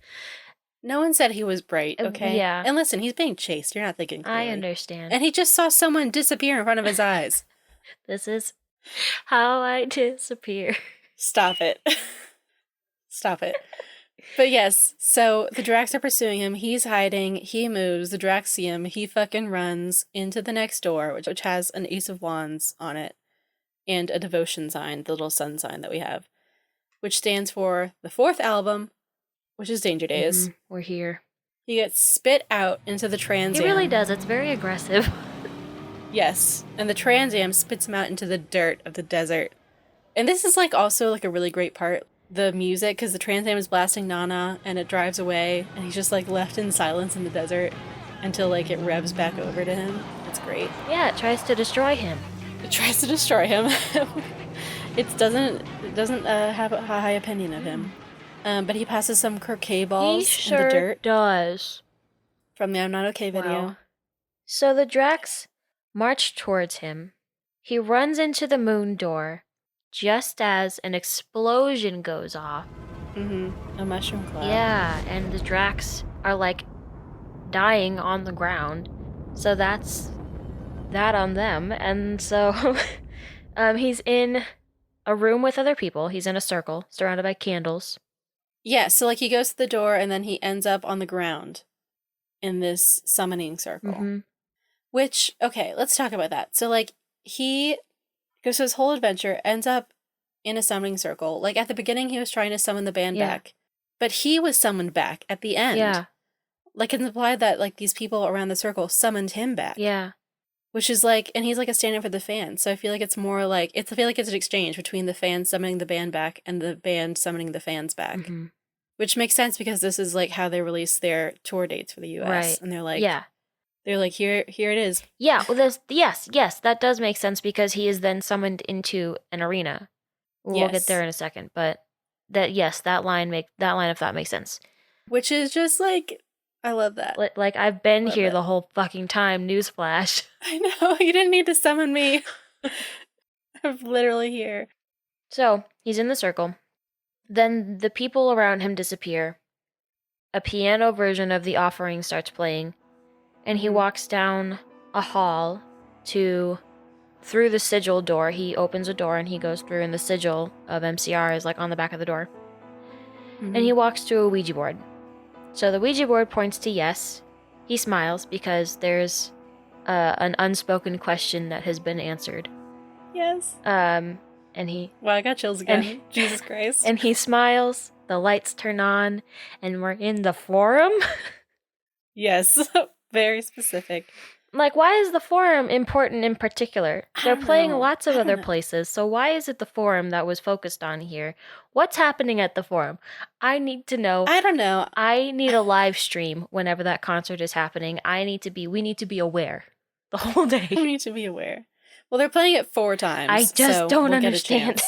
No one said he was bright, okay? Yeah. And listen, he's being chased. You're not thinking clearly. I understand. And he just saw someone disappear in front of his eyes. This is how I disappear. Stop it. Stop it. But yes, so the Dracs are pursuing him. He's hiding. He moves. The Dracs see him. He fucking runs into the next door, which has an Ace of Wands on it and a devotion sign, the little sun sign that we have, which stands for the fourth album, which is Danger Days. We're here. He gets spit out into the Trans Am. He really does. It's very aggressive. Yes, and the Trans Am spits him out into the dirt of the desert. And this is like also like a really great part. The music, because the Trans Am is blasting Nana and it drives away and he's just like left in silence in the desert until like it revs back over to him. It's great. Yeah, it tries to destroy him. It tries to destroy him. It doesn't have a high opinion of him. But he passes some croquet balls in the dirt. Does. From the I'm Not Okay video. Wow. So the Dracs march towards him. He runs into the moon door just as an explosion goes off. A mushroom cloud. Yeah, and the Dracs are like dying on the ground. So that's that on them. And so he's in a room with other people. He's in a circle surrounded by candles. Yeah, so like he goes to the door and then he ends up on the ground in this summoning circle. Which, okay, let's talk about that. So like he goes through his whole adventure, ends up in a summoning circle. Like at the beginning he was trying to summon the band back, but he was summoned back at the end. Yeah. Like it's implied that like these people around the circle summoned him back. Yeah. Which is like, and he's like a stand-in for the fans. So I feel like it's more like, I feel like it's an exchange between the fans summoning the band back and the band summoning the fans back. Which makes sense because this is like how they release their tour dates for the US. Right. And they're like, yeah. They're like, here it is. Yeah, well, yes, that does make sense because he is then summoned into an arena. We'll get there in a second, but that line of thought makes sense. Which is just like, I love that. Like I've been here the whole fucking time. Newsflash. I know, you didn't need to summon me. I'm literally here. So he's in the circle. Then the people around him disappear. A piano version of The Offering starts playing, and he walks down a hall through the sigil door. He opens a door and he goes through, and the sigil of MCR is like on the back of the door. And he walks to a Ouija board. So the Ouija board points to yes. He smiles because there's an unspoken question that has been answered. Yes. And he... Wow, I got chills again. Jesus Christ. And he smiles, the lights turn on, and we're in the forum? Yes. Very specific. Like, why is the forum important in particular? They're playing lots of other places, so why is it the forum that was focused on here? What's happening at the forum? I need to know. I don't know. I need a live stream whenever that concert is happening. We need to be aware the whole day. We need to be aware. Well, they're playing it 4 times. I just don't understand.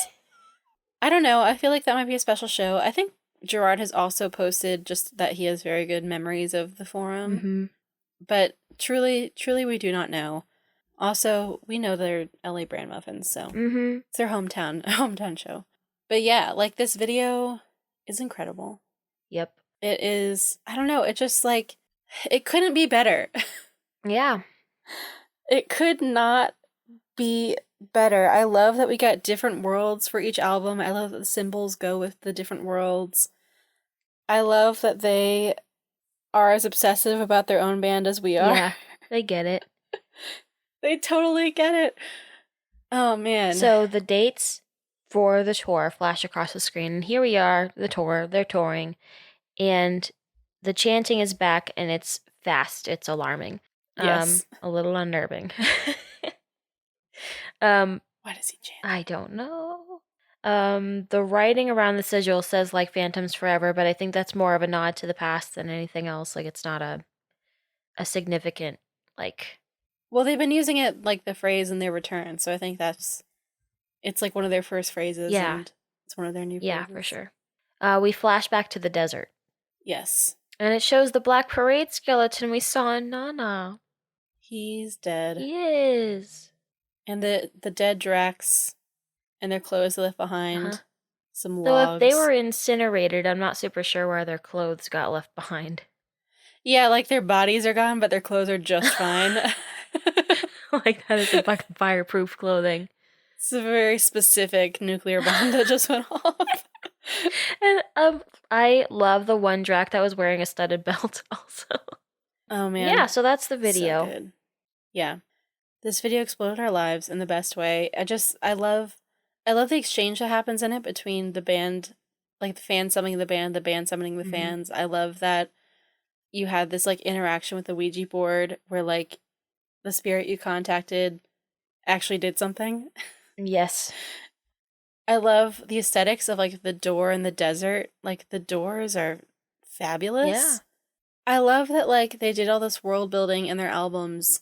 I don't know. I feel like that might be a special show. I think Gerard has also posted just that he has very good memories of the forum. But truly, we do not know. Also, we know they're LA brand muffins, so it's their hometown show. But yeah, like this video is incredible. Yep. It is, I don't know, it just like, it couldn't be better. Yeah. It could not be better. I love that we got different worlds for each album. I love that the symbols go with the different worlds. I love that they are as obsessive about their own band as we are. Yeah, they get it. They totally get it. Oh, man. So the dates for the tour flash across the screen. And here we are, the tour. They're touring. And the chanting is back, and it's fast. It's alarming. Yes. A little unnerving. Why does he chant? I don't know. The writing around the sigil says like Phantoms Forever, but I think that's more of a nod to the past than anything else. Like it's not a significant like Well, they've been using it like the phrase in their return, so I think it's like one of their first phrases yeah, and it's one of their new yeah, for phrases. sure. We flash back to the desert. Yes. And it shows the Black Parade skeleton we saw in Nana. He's dead. He is. And the dead Drax and their clothes left Uh-huh. behind. Some Though if they logs. were incinerated, I'm not super sure where their clothes got left behind. Yeah, like their bodies are gone, but their clothes are just fine. Like that is a fucking fireproof clothing. It's a very specific nuclear bomb that just went off. And I love the one Drac that was wearing a studded belt also. Oh Yeah, man. so that's the So video. good. Yeah. This video exploded our lives in the best way. I love the exchange that happens in it between the band, like the fans summoning the band summoning the Mm-hmm. fans. I love that you had this like interaction with the Ouija board where like the spirit you contacted actually did something. Yes. I love the aesthetics of like the door in the desert. Like the doors are Yeah. fabulous. I love that like they did all this world building in their albums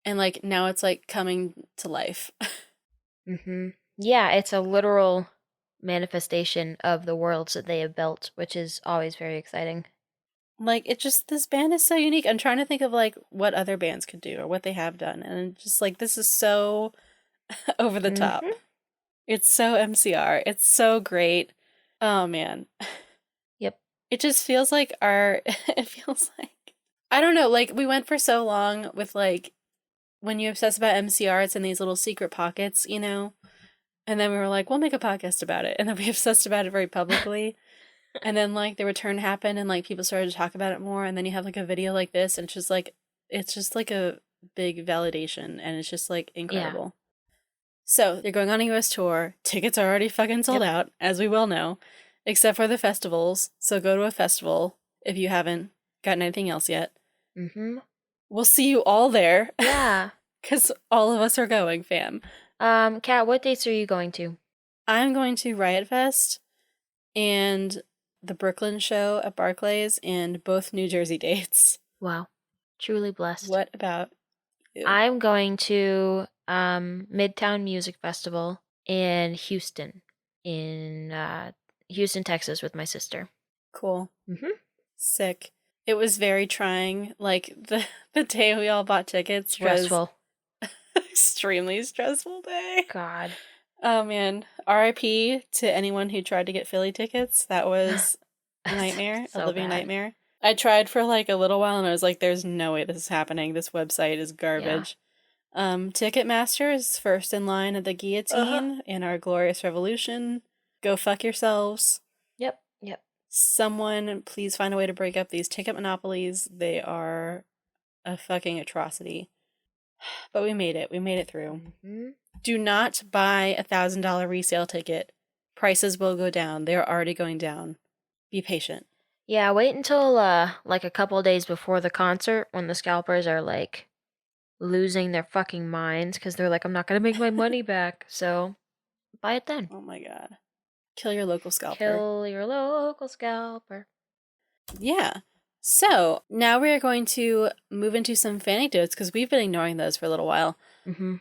and like now it's like coming to life. Mm-hmm. Yeah, it's a literal manifestation of the worlds that they have built, which is always very exciting. Like it just this band is so unique. I'm trying to think of like what other bands could do or what they have done and just like this is so over the Mm-hmm. top. It's so MCR. It's so great. Oh man. Yep. It just feels like our it feels like I don't know, like we went for so long with like when you obsess about MCR, it's in these little secret pockets, you know? And then we were like, we'll make a podcast about it. And then we obsessed about it very publicly. And then like the return happened and like people started to talk about it more. And then you have like a video like this and it's just like a big validation and it's just like Yeah. incredible. So they're going on a US tour. Tickets are already fucking sold Yep. out, as we well know, except for the festivals. So go to a festival if you haven't gotten anything else yet. Mm-hmm. We'll see you all there. Yeah. Because all of us are going, fam. Kat, what dates are you going to? I'm going to Riot Fest and the Brooklyn show at Barclays and both New Jersey dates. Wow. Truly blessed. What about you? I'm going to Midtown Music Festival in Houston, in Houston, Texas, with my sister. Cool. Mm-hmm. Sick. It was very trying. Like the day we all bought tickets Stressful. was extremely stressful day. God. Oh man. RIP to anyone who tried to get Philly tickets. That was a nightmare, So a living bad. nightmare. I tried for like a little while and I was like, there's no way this is happening. This website is garbage. Ticketmaster is first in line at the guillotine in our glorious revolution. Go fuck yourselves. Yep. Yep. Someone please find a way to break up these ticket monopolies. They are a fucking atrocity. But we made it. We made it through. Mm-hmm. Do not buy $1,000 resale ticket. Prices will go down. They are already going down. Be patient. Yeah, wait until like a couple days before the concert when the scalpers are like losing their fucking minds because they're like, I'm not gonna make my money back. So buy it then. Oh my god. Kill your local scalper. Kill your local scalper. Yeah. So now we are going to move into some fan anecdotes because we've been ignoring those for a little while. Mm-hmm.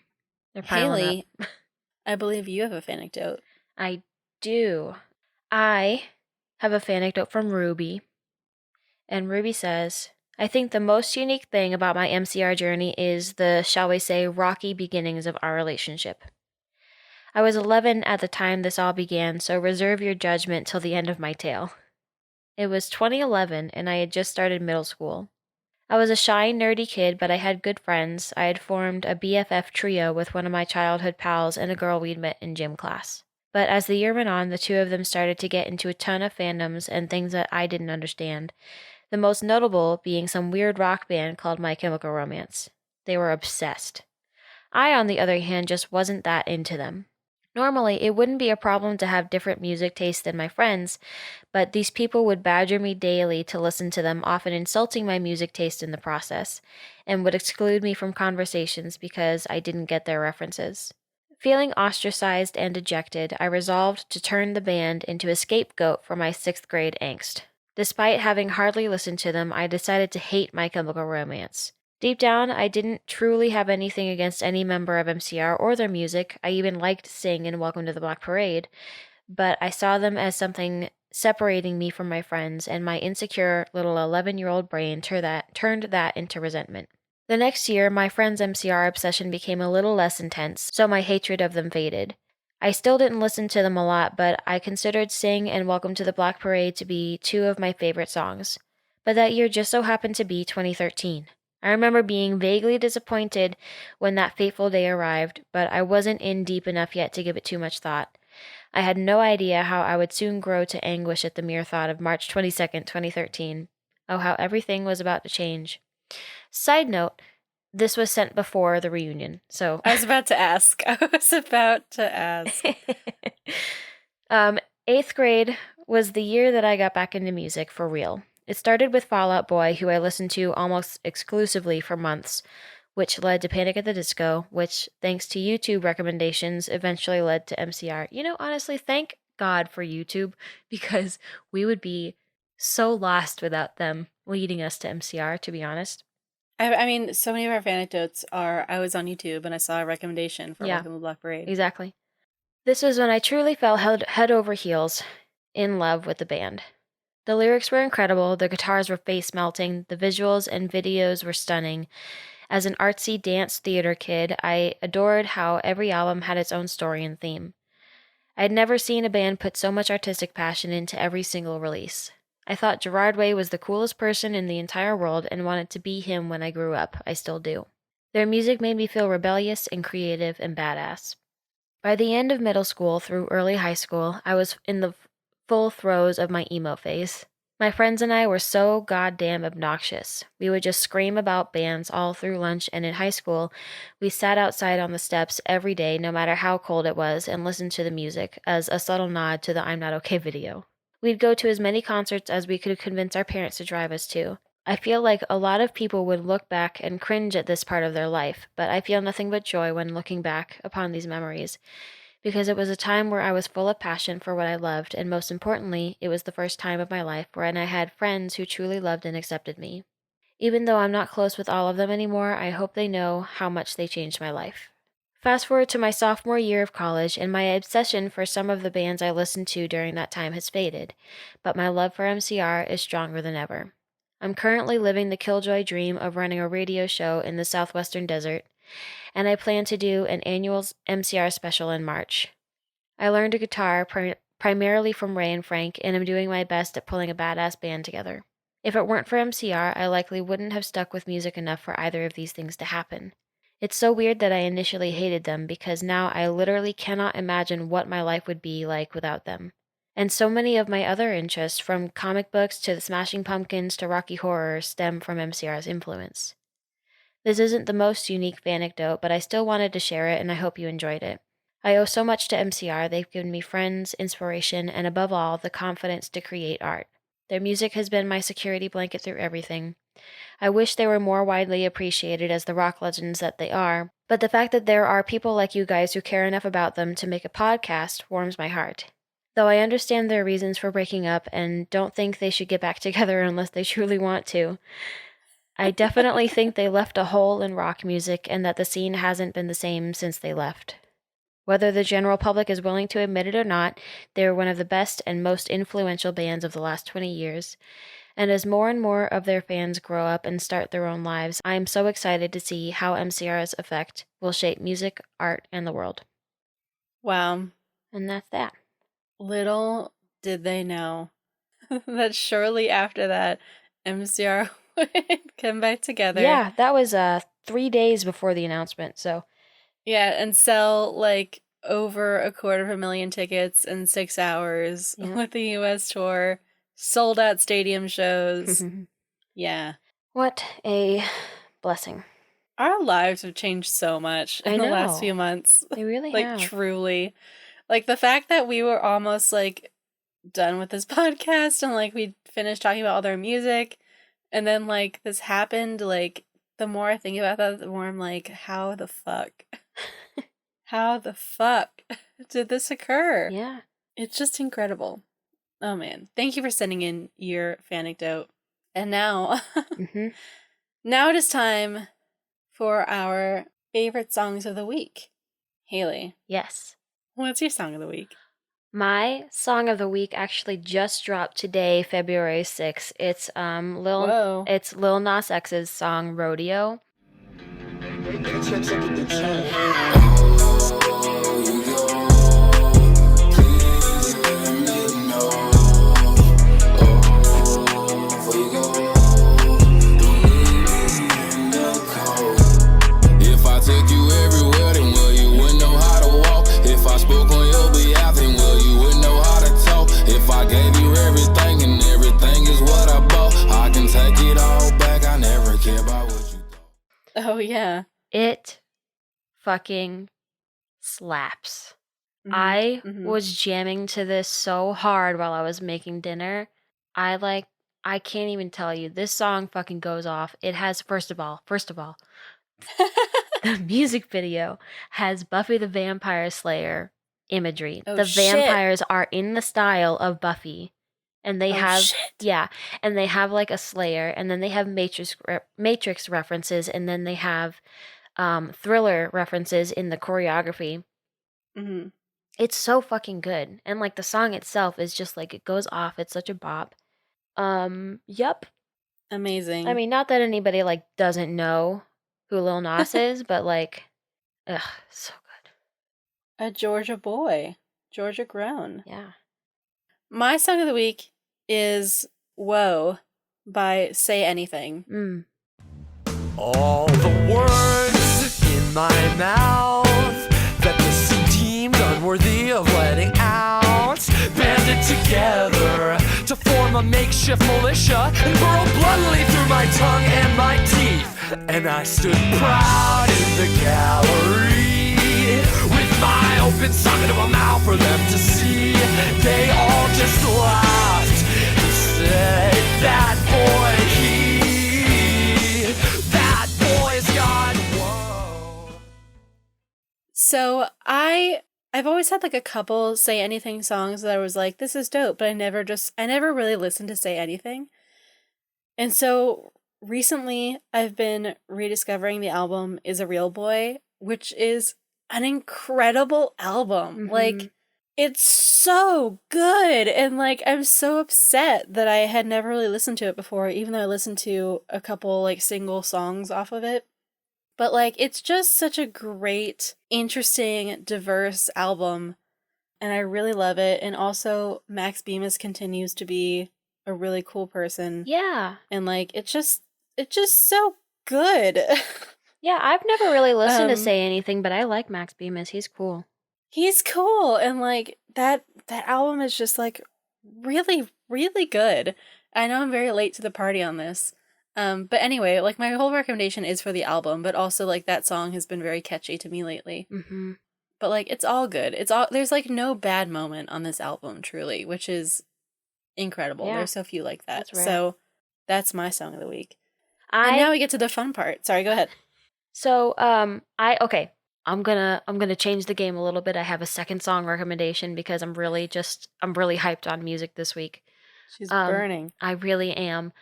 They're piling Haley, up. I believe you have a fan anecdote. I do. I have a fan anecdote from Ruby. And Ruby says, I think the most unique thing about my MCR journey is the, shall we say, rocky beginnings of our relationship. I was 11 at the time this all began, so reserve your judgment till the end of my tale. It was 2011, and I had just started middle school. I was a shy, nerdy kid, but I had good friends. I had formed a BFF trio with one of my childhood pals and a girl we'd met in gym class. But as the year went on, the two of them started to get into a ton of fandoms and things that I didn't understand. The most notable being some weird rock band called My Chemical Romance. They were obsessed. I, on the other hand, just wasn't that into them. Normally, it wouldn't be a problem to have different music tastes than my friends, but these people would badger me daily to listen to them, often insulting my music taste in the process, and would exclude me from conversations because I didn't get their references. Feeling ostracized and dejected, I resolved to turn the band into a scapegoat for my 6th-grade angst. Despite having hardly listened to them, I decided to hate My Chemical Romance. Deep down, I didn't truly have anything against any member of MCR or their music. I even liked Sing and Welcome to the Black Parade, but I saw them as something separating me from my friends, and my insecure little 11-year-old brain turned that into resentment. The next year, my friends' MCR obsession became a little less intense, so my hatred of them faded. I still didn't listen to them a lot, but I considered Sing and Welcome to the Black Parade to be two of my favorite songs. But that year just so happened to be 2013. I remember being vaguely disappointed when that fateful day arrived, but I wasn't in deep enough yet to give it too much thought. I had no idea how I would soon grow to anguish at the mere thought of March 22nd, 2013. Oh, how everything was about to change. Side note, this was sent before the reunion, so. I was about to ask. um, 8th grade was the year that I got back into music for real. It started with Fall Out Boy, who I listened to almost exclusively for months, which led to Panic at the Disco, which, thanks to YouTube recommendations, eventually led to MCR. Honestly, thank God for YouTube, because we would be so lost without them leading us to MCR, to be honest. I mean, so many of our fan anecdotes are, I was on YouTube and I saw a recommendation for Welcome to the Black Parade. Exactly. This was when I truly fell head over heels in love with the band. The lyrics were incredible, the guitars were face-melting, the visuals and videos were stunning. As an artsy dance theater kid, I adored how every album had its own story and theme. I'd never seen a band put so much artistic passion into every single release. I thought Gerard Way was the coolest person in the entire world and wanted to be him when I grew up. I still do. Their music made me feel rebellious and creative and badass. By the end of middle school through early high school, I was in the full throes of my emo phase. My friends and I were so goddamn obnoxious. We would just scream about bands all through lunch, and in high school, we sat outside on the steps every day, no matter how cold it was, and listened to the music as a subtle nod to the I'm Not Okay video. We'd go to as many concerts as we could convince our parents to drive us to. I feel like a lot of people would look back and cringe at this part of their life, but I feel nothing but joy when looking back upon these memories, because it was a time where I was full of passion for what I loved, and most importantly, it was the first time of my life wherein I had friends who truly loved and accepted me. Even though I'm not close with all of them anymore, I hope they know how much they changed my life. Fast forward to my sophomore year of college, and my obsession for some of the bands I listened to during that time has faded, but my love for MCR is stronger than ever. I'm currently living the Killjoy dream of running a radio show in the southwestern desert, and I plan to do an annual MCR special in March. I learned a guitar primarily from Ray and Frank, and I'm doing my best at pulling a badass band together. If it weren't for MCR, I likely wouldn't have stuck with music enough for either of these things to happen. It's so weird that I initially hated them, because now I literally cannot imagine what my life would be like without them. And so many of my other interests, from comic books to the Smashing Pumpkins to Rocky Horror, stem from MCR's influence. This isn't the most unique anecdote, but I still wanted to share it, and I hope you enjoyed it. I owe so much to MCR. They've given me friends, inspiration, and above all, the confidence to create art. Their music has been my security blanket through everything. I wish they were more widely appreciated as the rock legends that they are, but the fact that there are people like you guys who care enough about them to make a podcast warms my heart. Though I understand their reasons for breaking up and don't think they should get back together unless they truly want to, I definitely think they left a hole in rock music and that the scene hasn't been the same since they left. Whether the general public is willing to admit it or not, they are one of the best and most influential bands of the last 20 years. And as more and more of their fans grow up and start their own lives, I am so excited to see how MCR's effect will shape music, art, and the world. Wow. And that's that. Little did they know that shortly after that, MCR would come back together. Yeah, that was 3 days before the announcement, so. Yeah, and sell like over 250,000 tickets in 6 hours with the US tour, sold out stadium shows. Yeah. What a blessing. Our lives have changed so much in the last few months. They really like, have. Truly. Like, the fact that we were almost, like, done with this podcast and, like, we finished talking about all their music, and then, like, this happened, like, the more I think about that, the more I'm like, how the fuck? How the fuck did this occur? Yeah. It's just incredible. Oh man. Thank you for sending in your fan anecdote. And now, Mm-hmm. now it is time for our favorite songs of the week. Haley, Yes. what's your song of the week? My song of the week actually just dropped today, February 6th. It's Whoa. it's Lil Nas X's song Rodeo. If I took you everywhere, then well, you wouldn't know how to walk. If I spoke on your behalf, then well, you wouldn't know how to talk. If I gave you everything and everything is what I bought, I can take it all back. I never care about what you thought. Oh yeah. It fucking slaps. Mhm, I mhm. was jamming to this so hard while I was making dinner. I can't even tell you. This song fucking goes off. It has first of all, the music video has Buffy the Vampire Slayer imagery. Oh, the shit. vampires are in the style of Buffy. And they Oh, have shit. yeah, and they have like a Slayer, and then they have Matrix references, and then they have Thriller references in the choreography. Mhm. It's so fucking good. And like the song itself is just like it goes off. It's such a bop. Yep. Amazing. I mean, not that anybody like doesn't know who Lil Nas is, but like ugh, so good. A Georgia boy. Georgia grown. Yeah. My song of the week is Whoa by Say Anything. Mm. All the words in my mouth that the scene deemed unworthy of letting out banded together to form a makeshift militia and burrow bluntly through my tongue and my teeth. And I stood proud in the gallery with my open socket of a mouth for them to see. They all just laughed and said, that boy, that boy's got whoa. So I've always had like a couple Say Anything songs that I was like, this is dope, but I never really listened to Say Anything. And so recently I've been rediscovering the album Is a Real Boy, which is an incredible album. Mhm. Like, it's so good. And like, I'm so upset that I had never really listened to it before, even though I listened to a couple like single songs off of it. But like, it's just such a great, interesting, diverse album. And I really love it. And also, Max Bemis continues to be a really cool person. Yeah. And like, it's just so good. Yeah, I've never really listened to Say Anything, but I like Max Bemis. He's cool. He's cool. And like, that album is just like really, really good. I know I'm very late to the party on this. But anyway, like my whole recommendation is for the album, but also like that song has been very catchy to me lately. Mm-hmm. But like, it's all good. There's like no bad moment on this album, truly, which is incredible. Yeah. There's so few like that. That's rare. So that's my song of the week. And now we get to the fun part. Sorry, go ahead. So I'm gonna change the game a little bit. I have a second song recommendation because I'm really hyped on music this week. She's burning. I really am.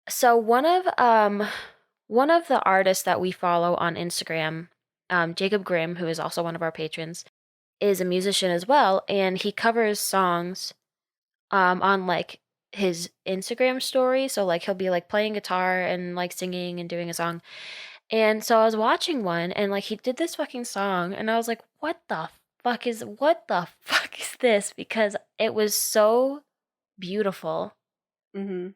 So one of the artists that we follow on Instagram, Jacob Grimm, who is also one of our patrons, is a musician as well, and he covers songs on like his Instagram story. So like he'll be like playing guitar and like singing and doing a song. And so I was watching one and like he did this fucking song and I was like, what the fuck is this? Because it was so beautiful. Mm-hmm.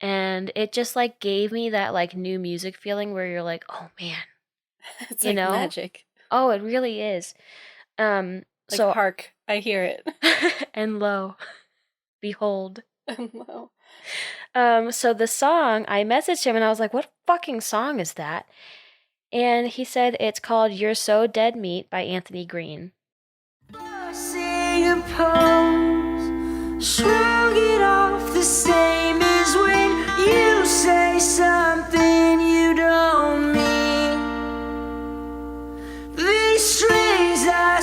And it just like gave me that like new music feeling where you're like, oh man. It's You like know? magic. Oh, it really is. Like, So hark, I hear it. and lo, behold. Wow. So the song, I messaged him and I was like, what fucking song is that? And he said it's called You're So Dead Meat by Anthony Green. See a pose, shrug it off the same as when you say something you don't mean. These strings I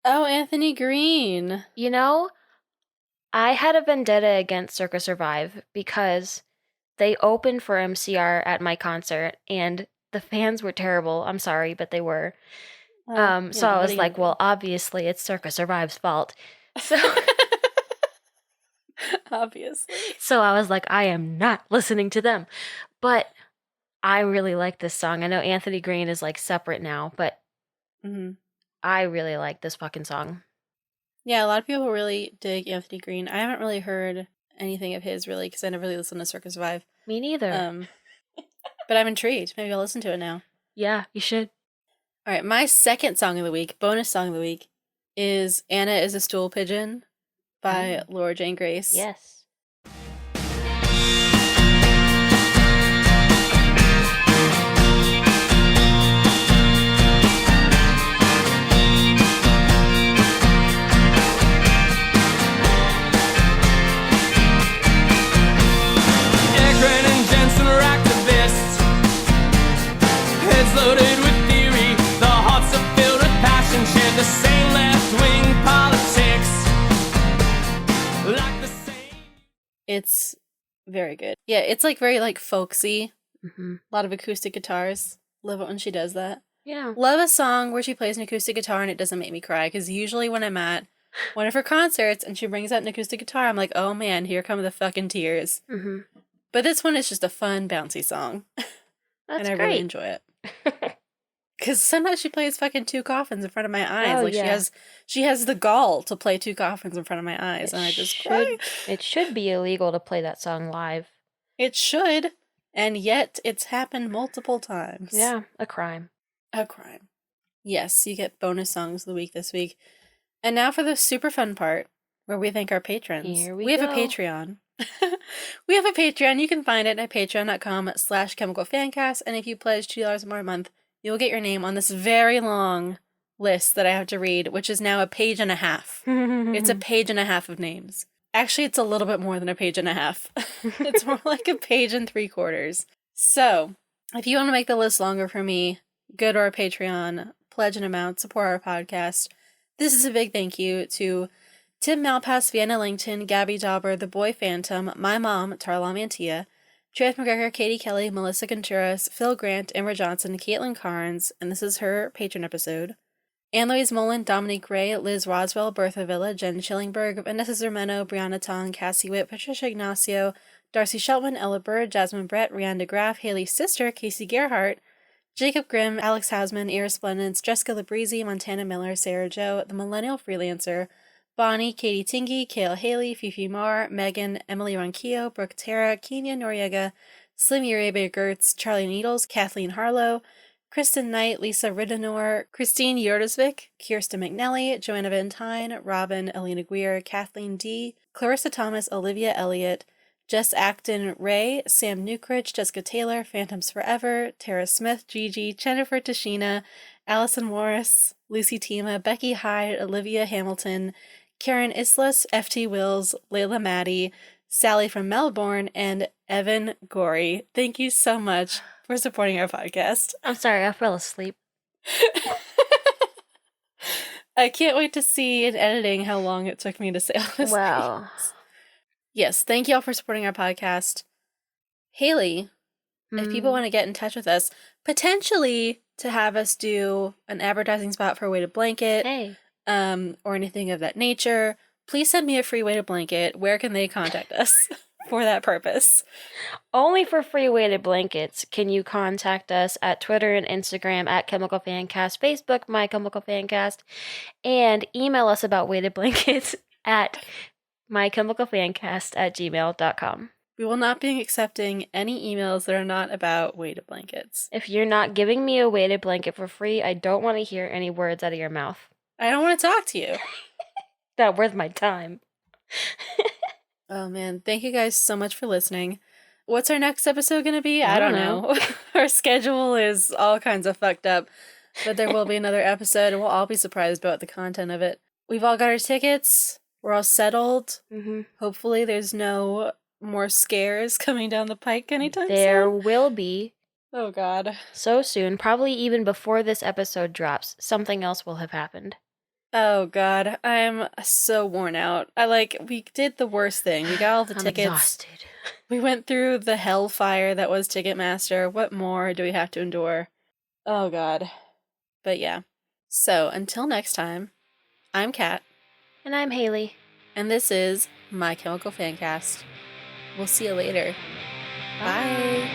Oh, Anthony Green. You know, I had a vendetta against Circa Survive because they opened for MCR at my concert and the fans were terrible. I'm sorry, but they were. So I what are was you like, gonna well, obviously it's Circa Survive's fault. So do? Obviously. so I was like, I am not listening to them. But I really like this song. I know Anthony Green is like separate now, but Hmm. I really like this fucking song. Yeah, a lot of people really dig Anthony Green. I haven't really heard anything of his really because I never really listened to Circus Survive. Me neither. But I'm intrigued. Maybe I'll listen to it now. Yeah, you should. All right, my second song of the week, bonus song of the week, is Anna is a Stool Pigeon by Laura Jane Grace. Yes. Ekran and Jensen are activists. Heads loaded with theory. The hearts are filled with passion. Share the same left-wing politics. Like the same. It's very good. Yeah, it's like very like folksy. Mm-hmm. A lot of acoustic guitars. Love it when she does that. Yeah. Love a song where she plays an acoustic guitar and it doesn't make me cry because usually when I'm at one of her concerts and she brings out an acoustic guitar, I'm like, oh man, here come the fucking tears. Mm-hmm. But this one is just a fun, bouncy song. That's and I great. really enjoy it. Because sometimes she plays fucking two coffins in front of my eyes. Oh, like yeah. she has the gall to play two coffins in front of my eyes, and I just cry. It should be illegal to play that song live. It should, and yet it's happened multiple times. Yeah, a crime. A crime. Yes, you get bonus songs of the week this week. And now for the super fun part, where we thank our patrons. Here we have a go. Patreon. We have a Patreon. You can find it at patreon.com/chemicalfancast. And if you pledge $2 more a month, you'll get your name on this very long list that I have to read, which is now a page and a half. It's a page and a half of names. Actually, it's a little bit more than a page and a half. It's more like a page and 3/4. So, if you want to make the list longer for me, go to our Patreon, pledge an amount, support our podcast. This is a big thank you to Tim Malpass, Vienna Langton, Gabby Dauber, The Boy Phantom, my mom, Tarla Mantia, Trent McGregor, Katie Kelly, Melissa Contreras, Phil Grant, Amber Johnson, Caitlin Carnes, and this is her patron episode. Anne-Louise Mullen, Dominique Ray, Liz Roswell, Bertha Villa, Jen Schillingberg, Vanessa Zermeno, Brianna Tong, Cassie Witt, Patricia Ignacio, Darcy Sheltman, Ella Bird, Jasmine Brett, Rihanna DeGraff, Haley's sister, Casey Gerhart, Jacob Grimm, Alex Hasman, Iris Splendence, Jessica Labreezy, Montana Miller, Sarah Joe, The Millennial Freelancer, Bonnie, Katie Tingy, Kale Haley, Fifi Marr, Megan, Emily Ronquillo, Brooke Tara, Kenya Noriega, Slim Uribe Gertz, Charlie Needles, Kathleen Harlow, Kristen Knight, Lisa Ridenor, Christine Yordesvik, Kirsten McNelly, Joanna Van Tyne, Robin, Elena Guier, Kathleen D., Clarissa Thomas, Olivia Elliott, Jess Acton, Ray, Sam Newkridge, Jessica Taylor, Phantoms Forever, Tara Smith, Gigi, Jennifer Tashina, Allison Morris, Lucy Tima, Becky Hyde, Olivia Hamilton, Karen Islas, FT Wills, Layla Maddie, Sally from Melbourne, and Evan Gorey. Thank you so much for supporting our podcast. I'm sorry, I fell asleep. I can't wait to see in editing how long it took me to say all this. Wow. Yes, thank you all for supporting our podcast. Haley, if people want to get in touch with us, potentially to have us do an advertising spot for a weighted blanket, Hey. or anything of that nature, please send me a free weighted blanket. Where can they contact us for that purpose? Only for free weighted blankets can you contact us at Twitter and Instagram at Chemical Fancast, Facebook, My Chemical Fancast, and email us about weighted blankets at mychemicalfancast@gmail.com. We will not be accepting any emails that are not about weighted blankets. If you're not giving me a weighted blanket for free, I don't want to hear any words out of your mouth. I don't want to talk to you. Not worth my time. Oh man, thank you guys so much for listening. What's our next episode going to be? I don't know. Our schedule is all kinds of fucked up, but there will be another episode and we'll all be surprised about the content of it. We've all got our tickets. We're all settled. Mm-hmm. Hopefully there's no more scares coming down the pike anytime There soon. will be. Oh god. So soon, probably even before this episode drops, something else will have happened. Oh god, I'm so worn out. We did the worst thing. We got all the I'm tickets. exhausted. We went through the hellfire that was Ticketmaster. What more do we have to endure? Oh god. But yeah. So until next time, I'm Kat, And I'm Haley. and this is My Chemical Fancast. We'll see you later. Bye.